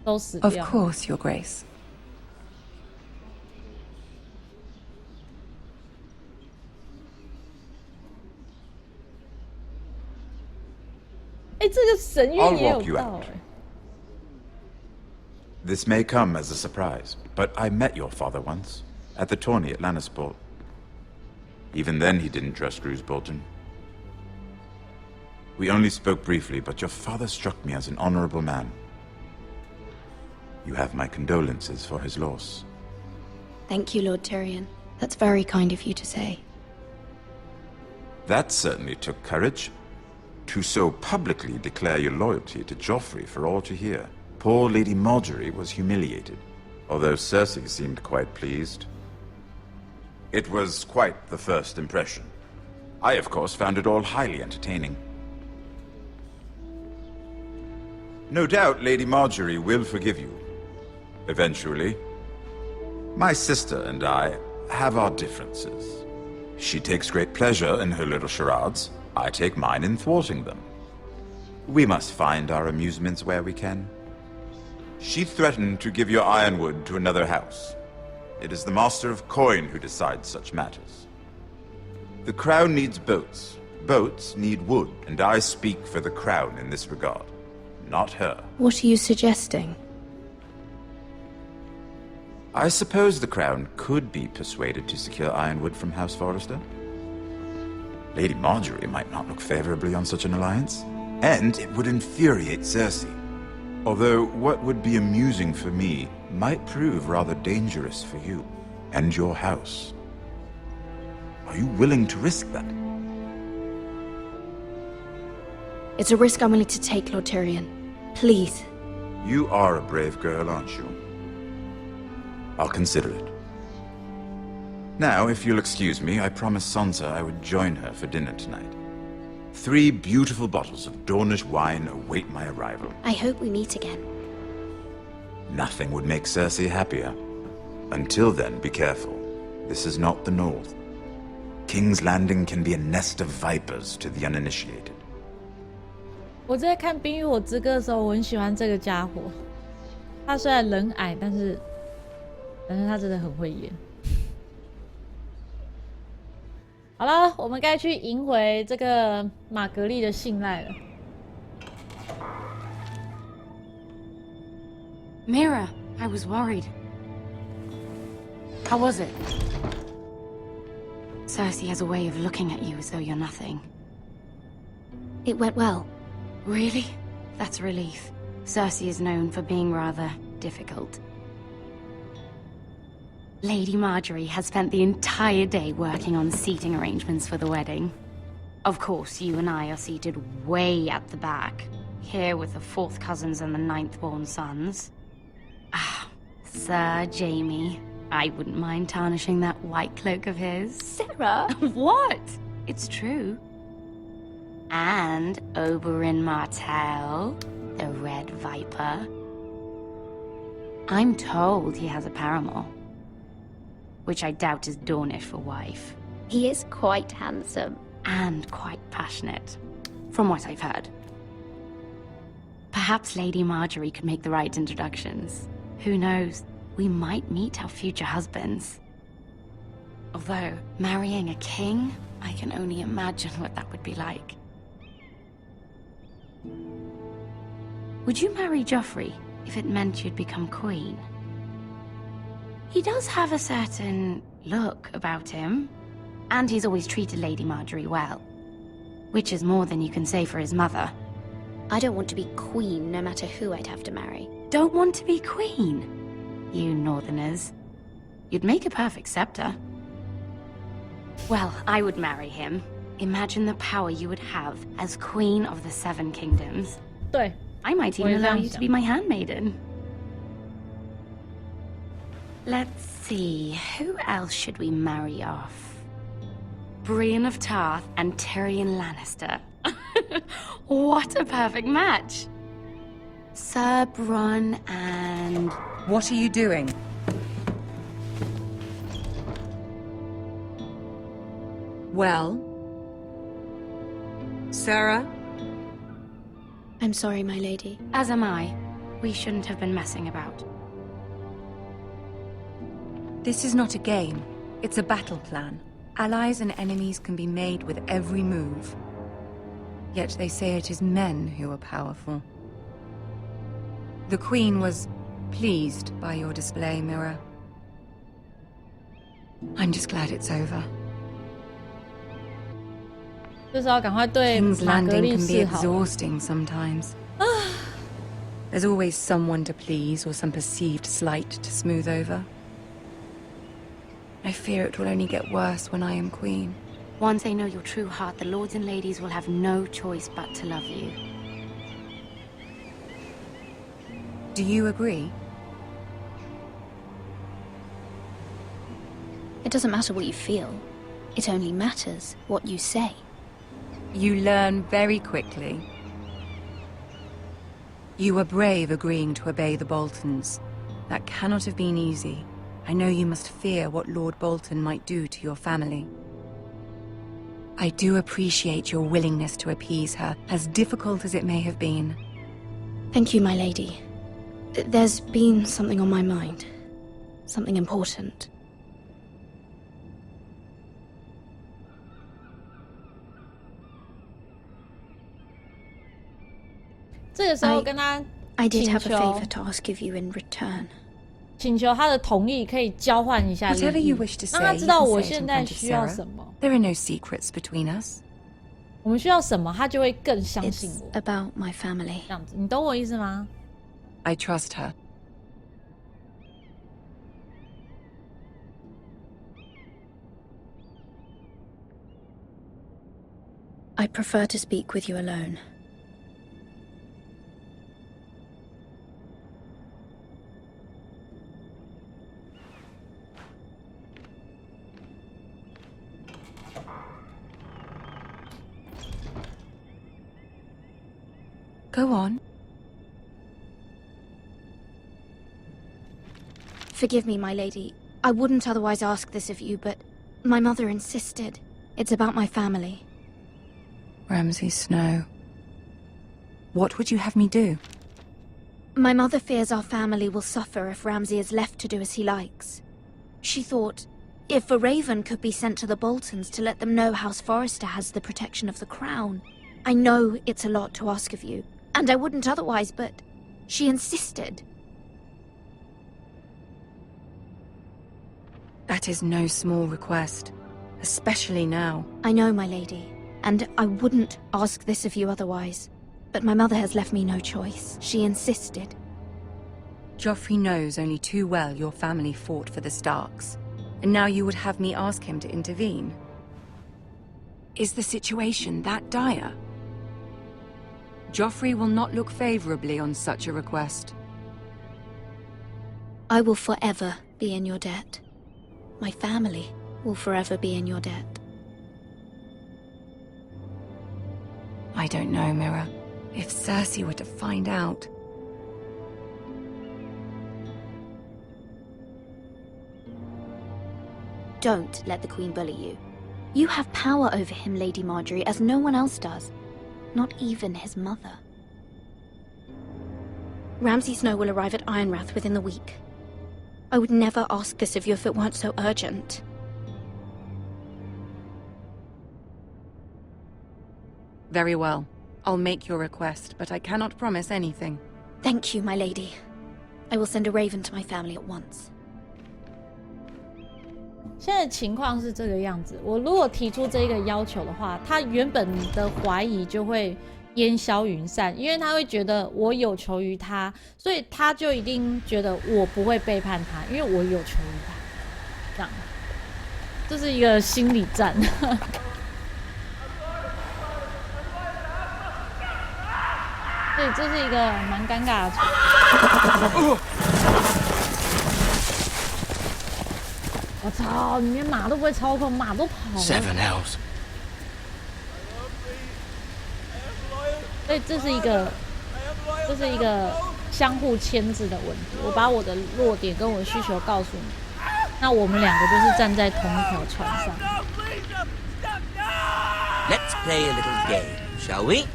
A: 都死掉。
L: Of course, Your Grace.
A: 哎，这个神谕也有到哎。
M: This may come as a surprise, but I met your father once at the tourney at Lannisport. Even then, he didn't trust Roose Bolton. We only spoke briefly, but your father struck me as an honorable man. You have my condolences for his loss.
O: Thank you, Lord Tyrion. That's very kind of you to say.
M: That certainly took courage. To so publicly declare your loyalty to Joffrey for all to hear. Poor Lady Marjorie was humiliated, although Cersei seemed quite pleased. It was quite the first impression. I, of course, found it all highly entertaining. No doubt Lady Marjorie will forgive you. Eventually. My sister and I have our differences. She takes great pleasure in her little charades. I take mine in thwarting them. We must find our amusements where we can. She threatened to give your ironwood to another house. It is the Master of Coin who decides such matters. The Crown needs boats. Boats need wood, and I speak for the Crown in this regard. not her.
O: What are you suggesting?
M: I suppose the Crown could be persuaded to secure Ironwood from House Forrester. Lady Marjorie might not look favorably on such an alliance, and it would infuriate Cersei. Although what would be amusing for me might prove rather dangerous for you and your house. Are you willing to risk that?
O: It's a risk I'm willing to take, Lord Tyrion. Please.
M: You are a brave girl, aren't you? I'll consider it. Now, if you'll excuse me, I promised Sansa I would join her for dinner tonight. 3 beautiful bottles of Dornish wine await my arrival.
O: I hope we meet again.
M: Nothing would make Cersei happier. Until then, be careful. This is not the North. King's Landing can be a nest of vipers to the uninitiated.
A: 我在看《冰与火之歌》的时候，我很喜欢这个家伙。他虽然人矮，但是他真的很会演。好了，我们该去赢回这个玛格丽的信赖了。
L: Mira, I was worried. How was it? Cersei has a way of looking at you as though you're nothing.
O: It went well.
L: Really? That's a relief. Cersei is known for being rather difficult. Lady Marjorie has spent the entire day working on seating arrangements for the wedding. Of course, you and I are seated way at the back, here with the 4th cousins and the 9th-born sons. Ah, Sir Jaime. I wouldn't mind tarnishing that white cloak of his.
O: Sarah!
L: What? It's true. And Oberyn Martell, the Red Viper. I'm told he has a paramour, which I doubt is Dornish for wife.
O: He is quite handsome.
L: And quite passionate, from what I've heard. Perhaps Lady Marjorie could make the right introductions. Who knows? We might meet our future husbands. Although, marrying a king, I can only imagine what that would be like. Would you marry Joffrey if it meant you'd become queen? He does have a certain look about him, and he's always treated Lady Marjorie well. Which is more than you can say for his mother.
O: I don't want to be queen, no matter who I'd have to marry.
L: Don't want to be queen? You northerners. You'd make a perfect scepter. Well, I would marry him. Imagine the power you would have as Queen of the 7 Kingdoms.
A: 对，
L: I might even allow you to be my handmaiden. Let's see, who else should we marry off? Brienne of Tarth and Tyrion Lannister. What a perfect match! Sir Bronn and...
P: What are you doing? Well? Sarah?
O: I'm sorry, my lady.
L: As am I. We shouldn't have been messing about.
P: This is not a game. It's a battle plan. Allies and enemies can be made with every move. Yet they say it is men who are powerful. The Queen was pleased by your display, Mira. I'm just glad it's over.
A: 就是要赶快对
P: King's
A: 玛格
P: Landing
A: 丽
P: can be
A: 示好。
P: exhausting sometimes. There's always someone to please or some perceived slight to smooth over. I fear it will only get worse when I am queen.
L: Once they know your true heart, the lords and ladies will have no choice but to love you.
P: Do you agree?
O: It doesn't matter what you feel. It only matters what you say.
P: You learn very quickly. You were brave agreeing to obey the Boltons. That cannot have been easy. I know you must fear what Lord Bolton might do to your family. I do appreciate your willingness to appease her, as difficult as it may have been.
O: Thank you, my lady. There's been something on my mind. Something important.
A: 这个时候跟他
O: I did
A: 请
O: have a
A: 求
O: favor to ask of you in return.
A: 请求他的同意，可以交换一下利
P: Whatever
A: 益
P: you wish to，
A: 让
P: say,
A: 他
P: you
A: 知道
P: can
A: 我
P: say it
A: 现
P: in
A: 在
P: front of
A: 需要
P: Sarah.
A: 什么，
P: There are no secrets between us.
A: 我们需要什么，他就会更相信
O: It's
A: 我。
O: about my family.
A: 这样子，你懂我意思吗？
P: I trust her.
O: I prefer to speak with you alone.
P: Go on.
O: Forgive me, my lady. I wouldn't otherwise ask this of you, but my mother insisted. It's about my family.
P: Ramsay Snow. What would you have me do?
O: My mother fears our family will suffer if Ramsay is left to do as he likes. She thought, if a raven could be sent to the Boltons to let them know House Forrester has the protection of the crown. I know it's a lot to ask of you, and I wouldn't otherwise, but she insisted.
P: That is no small request, especially now.
O: I know, my lady, and I wouldn't ask this of you otherwise. But my mother has left me no choice. She insisted.
P: Joffrey knows only too well your family fought for the Starks, and now you would have me ask him to intervene. Is the situation that dire? Joffrey will not look favorably on such a request.
O: I will forever be in your debt. My family will forever be in your debt.
P: I don't know, Mira. If Cersei were to find out...
O: Don't let the Queen bully you. You have power over him, Lady Marjorie, as no one else does. Not even his mother. Ramsay Snow will arrive at Ironrath within the week. I would never ask this of you if it weren't so urgent.
P: Very well. I'll make your request, but I cannot promise anything.
O: Thank you, my lady. I will send a raven to my family at once.
A: 现在情况是这个样子，我如果提出这个要求的话，他原本的怀疑就会烟消云散，因为他会觉得我有求于他，所以他就一定觉得我不会背叛他，因为我有求于他。这样，这是一个心理战。所以这是一个蛮尴尬的处境。我操！你连马都不会操控，马都跑了。
G: Seven elves.
A: 所以这是一个相互牵制的问题。我把我的弱点跟我的需求告诉你，那我们两个就是站在同一条船上。
Q: Let's play a little game, shall we?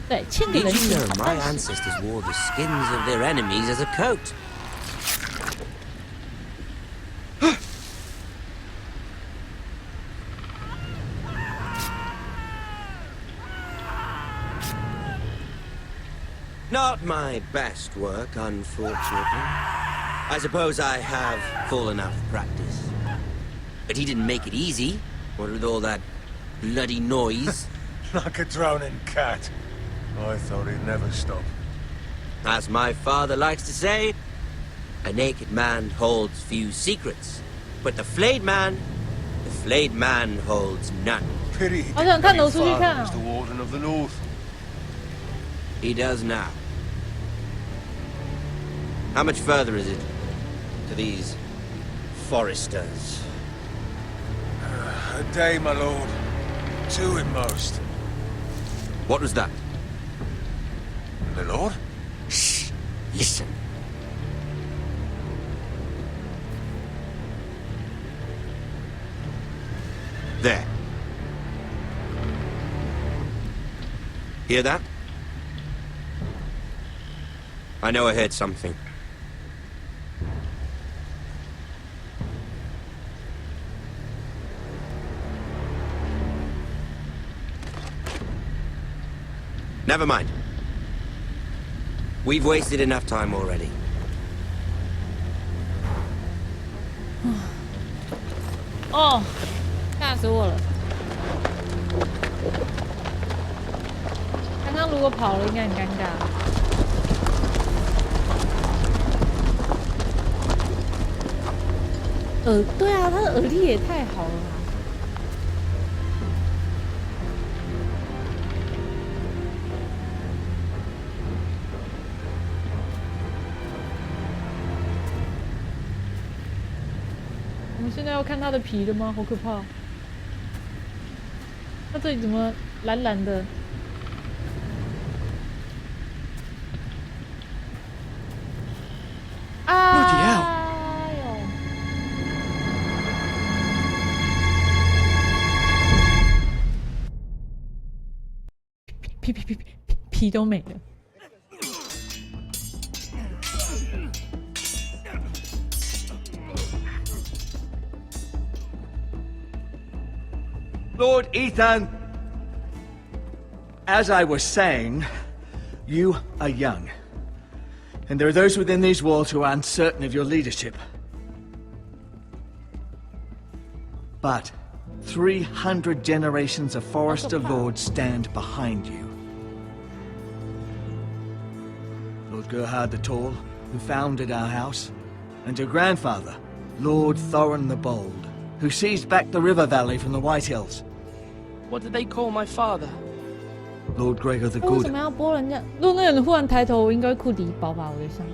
A: 对，欠个
Q: Did
A: 人
Q: you
A: 情
Q: know
A: 好
Q: my
A: 但是
Q: ancestors wore the skins of their enemies as a coat? Not my best work, unfortunately. I suppose I have full enough practice. But he didn't make it easy, what with all that bloody noise.
J: Like a drowning cat. I thought he'd never stop.
Q: As my father likes to say, a naked man holds few secrets. But the flayed man holds none.
J: Pity he
A: 好想看，
J: didn't
A: 走
J: know
A: 出去
J: your
A: 看
J: father
A: 啊
J: was the Warden of the North.
Q: He does now. How much further is it to these foresters?
J: A day, my lord. 2 at most.
Q: What was that?
J: My lord?
Q: Shh! Listen. There. Hear that? I know I heard something. Never mind. We've wasted enough time already.
A: 哦，吓死我了！刚刚如果跑了，应该很尴尬。对啊，他的耳力也太好了啦！我们现在要看他的皮了吗？好可怕！他这里怎么蓝蓝的？啊！皮都没了。
C: Lord Ethan, as I was saying, you are young. And there are those within these walls who are uncertain of your leadership. But 300 generations of Forester Lords stand behind you. Lord Gerhard the Tall, who founded our house, and your grandfather, Lord Thorin the Bold, who seized back the river valley from the White Hills.
I: What did they call my father?
C: Lord Gregor the
A: 为
C: Good.
A: 什么要拨人家？如果那人忽然抬头，我应该裤底爆吧？我在想。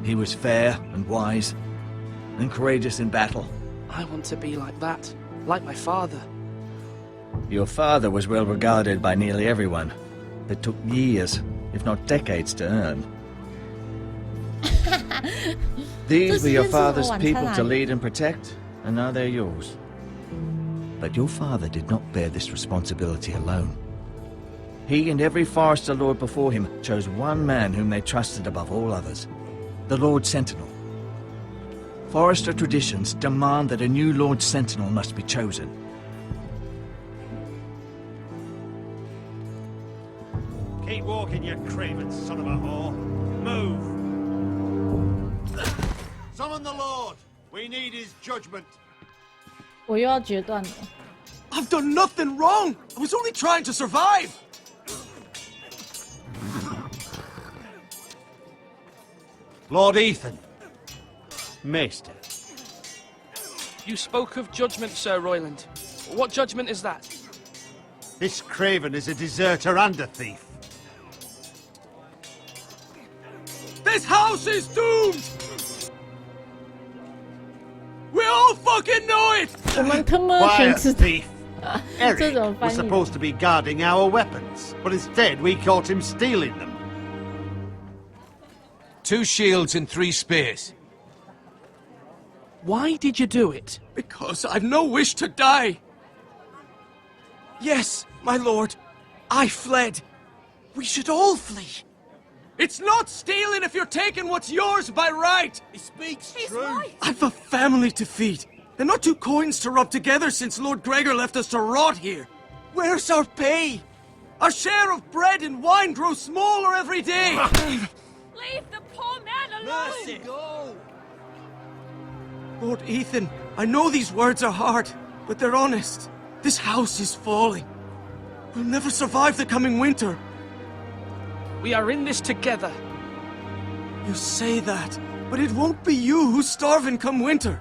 C: He was fair and wise, and courageous in battle.
I: I want to be like that, like my father.
C: Your father was well regarded by nearly everyone, but took years, if not decades, to earn. These were your father's people to lead and protect, and now they're yours. But your father did not bear this responsibility alone. He and every Forester Lord before him chose one man whom they trusted above all others, the Lord Sentinel. Forester traditions demand that a new Lord Sentinel must be chosen.
B: Keep walking, you craven son of a whore. Move! Summon the Lord! We need his judgment.
A: 我又要决断了。
K: I've done nothing wrong! I was only trying to survive!
B: Lord Ethan. Maester.
I: You spoke of judgment, Sir Royland. What judgment is that?
B: This craven is a deserter and a thief.
K: This house is doomed! We all fucking know it!
A: 我们他妈全
B: Quiet,
A: 知道。
B: thief. Eric was supposed to be guarding our weapons, but instead we caught him stealing them.
G: 2 shields and 3 spears.
I: Why did you do it?
K: Because I've no wish to die. Yes, my lord. I fled. We should all flee. It's not stealing if you're taking what's yours by right.
B: He speaks true.
K: I've a family to feed, and not 2 coins to rub together since Lord Gregor left us to rot here. Where's our pay? Our share of bread and wine grows smaller every day.
F: Leave the poor man alone!
B: Mercy, go!
K: Lord Ethan, I know these words are hard, but they're honest. This house is falling. We'll never survive the coming winter.
I: We are in this together.
K: You say that, but it won't be you who's starving come winter.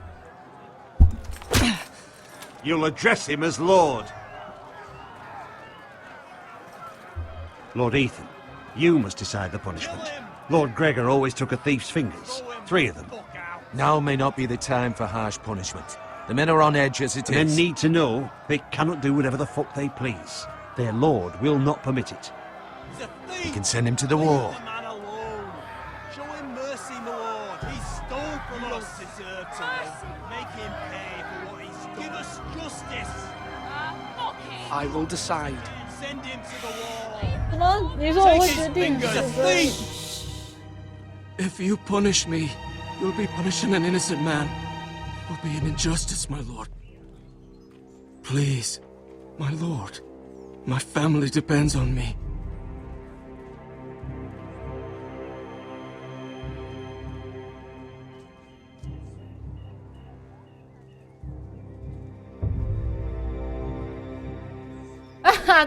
B: You'll address him as Lord. Lord Ethan, you must decide the punishment. Lord Gregor always took a thief's fingers. 3 of them.
G: Now may not be the time for harsh punishment. The men are on edge as it
B: Men
G: is.
B: need to know they cannot do whatever the fuck they please. Their lord will not permit it.
G: You can send him to the war.
B: Show him mercy, my lord. He stole from us. Deserve to make him pay for what he's done. Give us justice.
I: I will decide.
B: Send him to the war.
A: 什么？你说我会决定？
K: If you punish me, you'll be punishing an innocent man. It will be an injustice, my lord. Please, my lord. My family depends on me.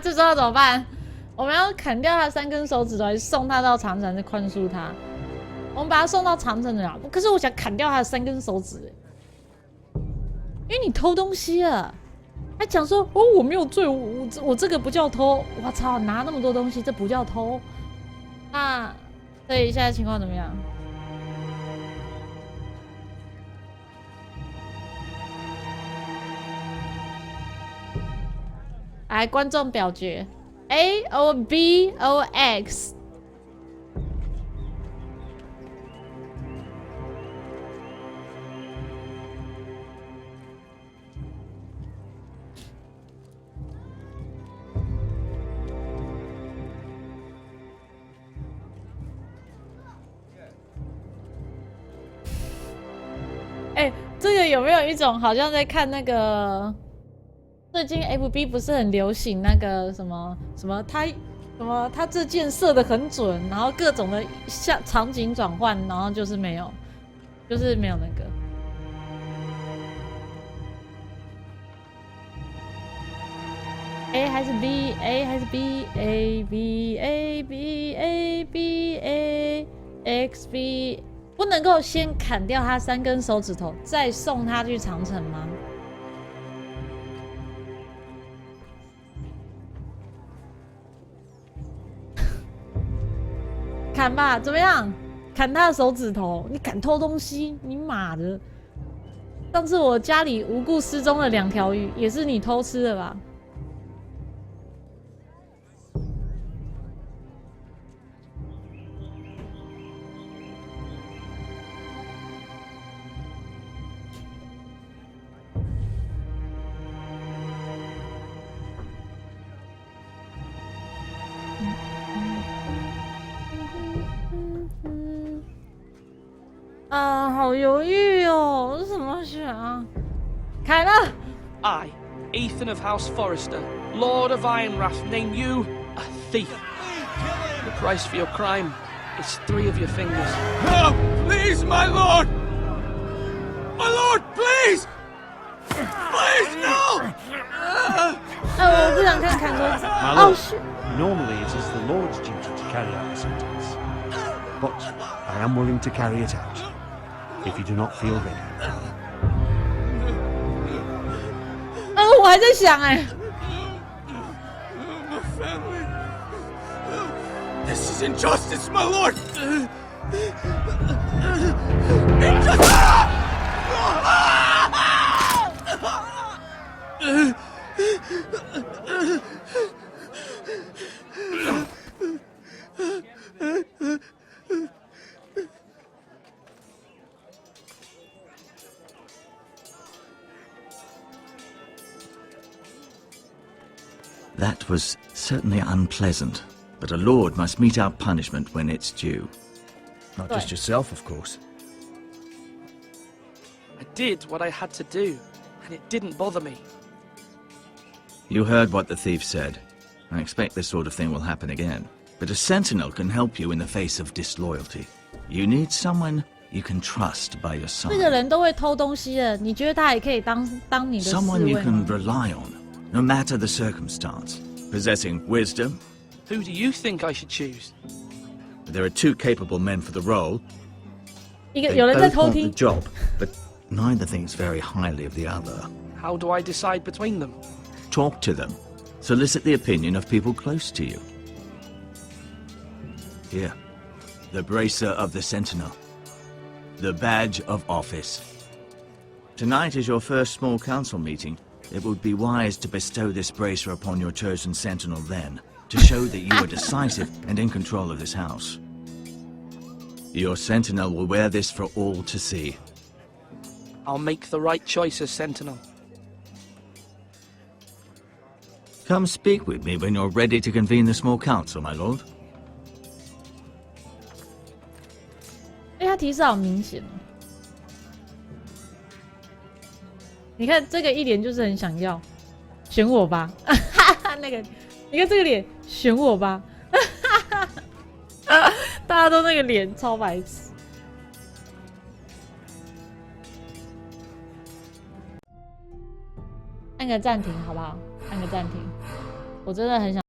A: 这时候怎么办？我们要砍掉他3根手指头，还是送他到长城，再宽恕他？我们把他送到长城了，可是我想砍掉他的3根手指，因为你偷东西了。还讲说哦，我没有罪，我这个不叫偷。我操，拿那么多东西，这不叫偷。那所以现在情况怎么样？来，观众表决 ，A or B or X。这个有没有一种好像在看那个？最近 FB 不是很流行那个什么他这箭射得很准，然后各种的场景转换，然后就是没有那个。A 还是 B？A 还是 B？A B A B A B A X B。不能够先砍掉他3根手指头，再送他去长城吗？砍吧，怎么样？砍他的手指头！你敢偷东西？你妈的！上次我家里无故失踪了2条鱼，也是你偷吃的吧？好犹豫哦，这怎么选啊？砍了。
I: I, Ethan of House Forrester, Lord of Ironrath, name you a thief. The price for your crime is 3 of your fingers.
K: No, please, my lord! My lord, please! Please, no!
A: 我不想看砍头。
B: My lord, normally it is the Lord's duty to carry out the sentence, but I am willing to carry it out. If you do not feel ready.
A: 我还在想
K: This is injustice, my lord!
C: That was certainly unpleasant, but a lord must mete out punishment when it's due.
R: Not just yourself, of course.
I: I did what I had to do, and it didn't bother me.
C: You heard what the thief said. I expect this sort of thing will happen again. But a sentinel can help you in the face of disloyalty. You need someone you can trust by your side.
A: 这个人都会偷东西的，你觉得他也可以当你的侍卫吗？
C: Someone you can rely on, no matter the circumstance. Possessing wisdom.
I: Who do you think I should choose?
C: There are 2 capable men for the role.
A: 有人在
C: They both
A: 偷
C: want
A: 听
C: the job, but neither thinks very highly of the other.
I: How do I decide between them?
C: Talk to them. Solicit the opinion of people close to you. Here, the bracer of the Sentinel. The badge of office. Tonight is your first small council meeting. It would be wise to bestow this bracer upon your chosen Sentinel then, to show that you are decisive and in control of this house. Your Sentinel will wear this for all to see.
I: I'll make the right choice as Sentinel.
C: Come speak with me when you're ready to convene the small council, my lord.
A: 他提示好明显哦。你看这个一脸就是很想要，选我吧，那个，你看这个脸，选我吧，大家都那个脸超白痴。按个暂停好不好？按个暂停。我真的很想。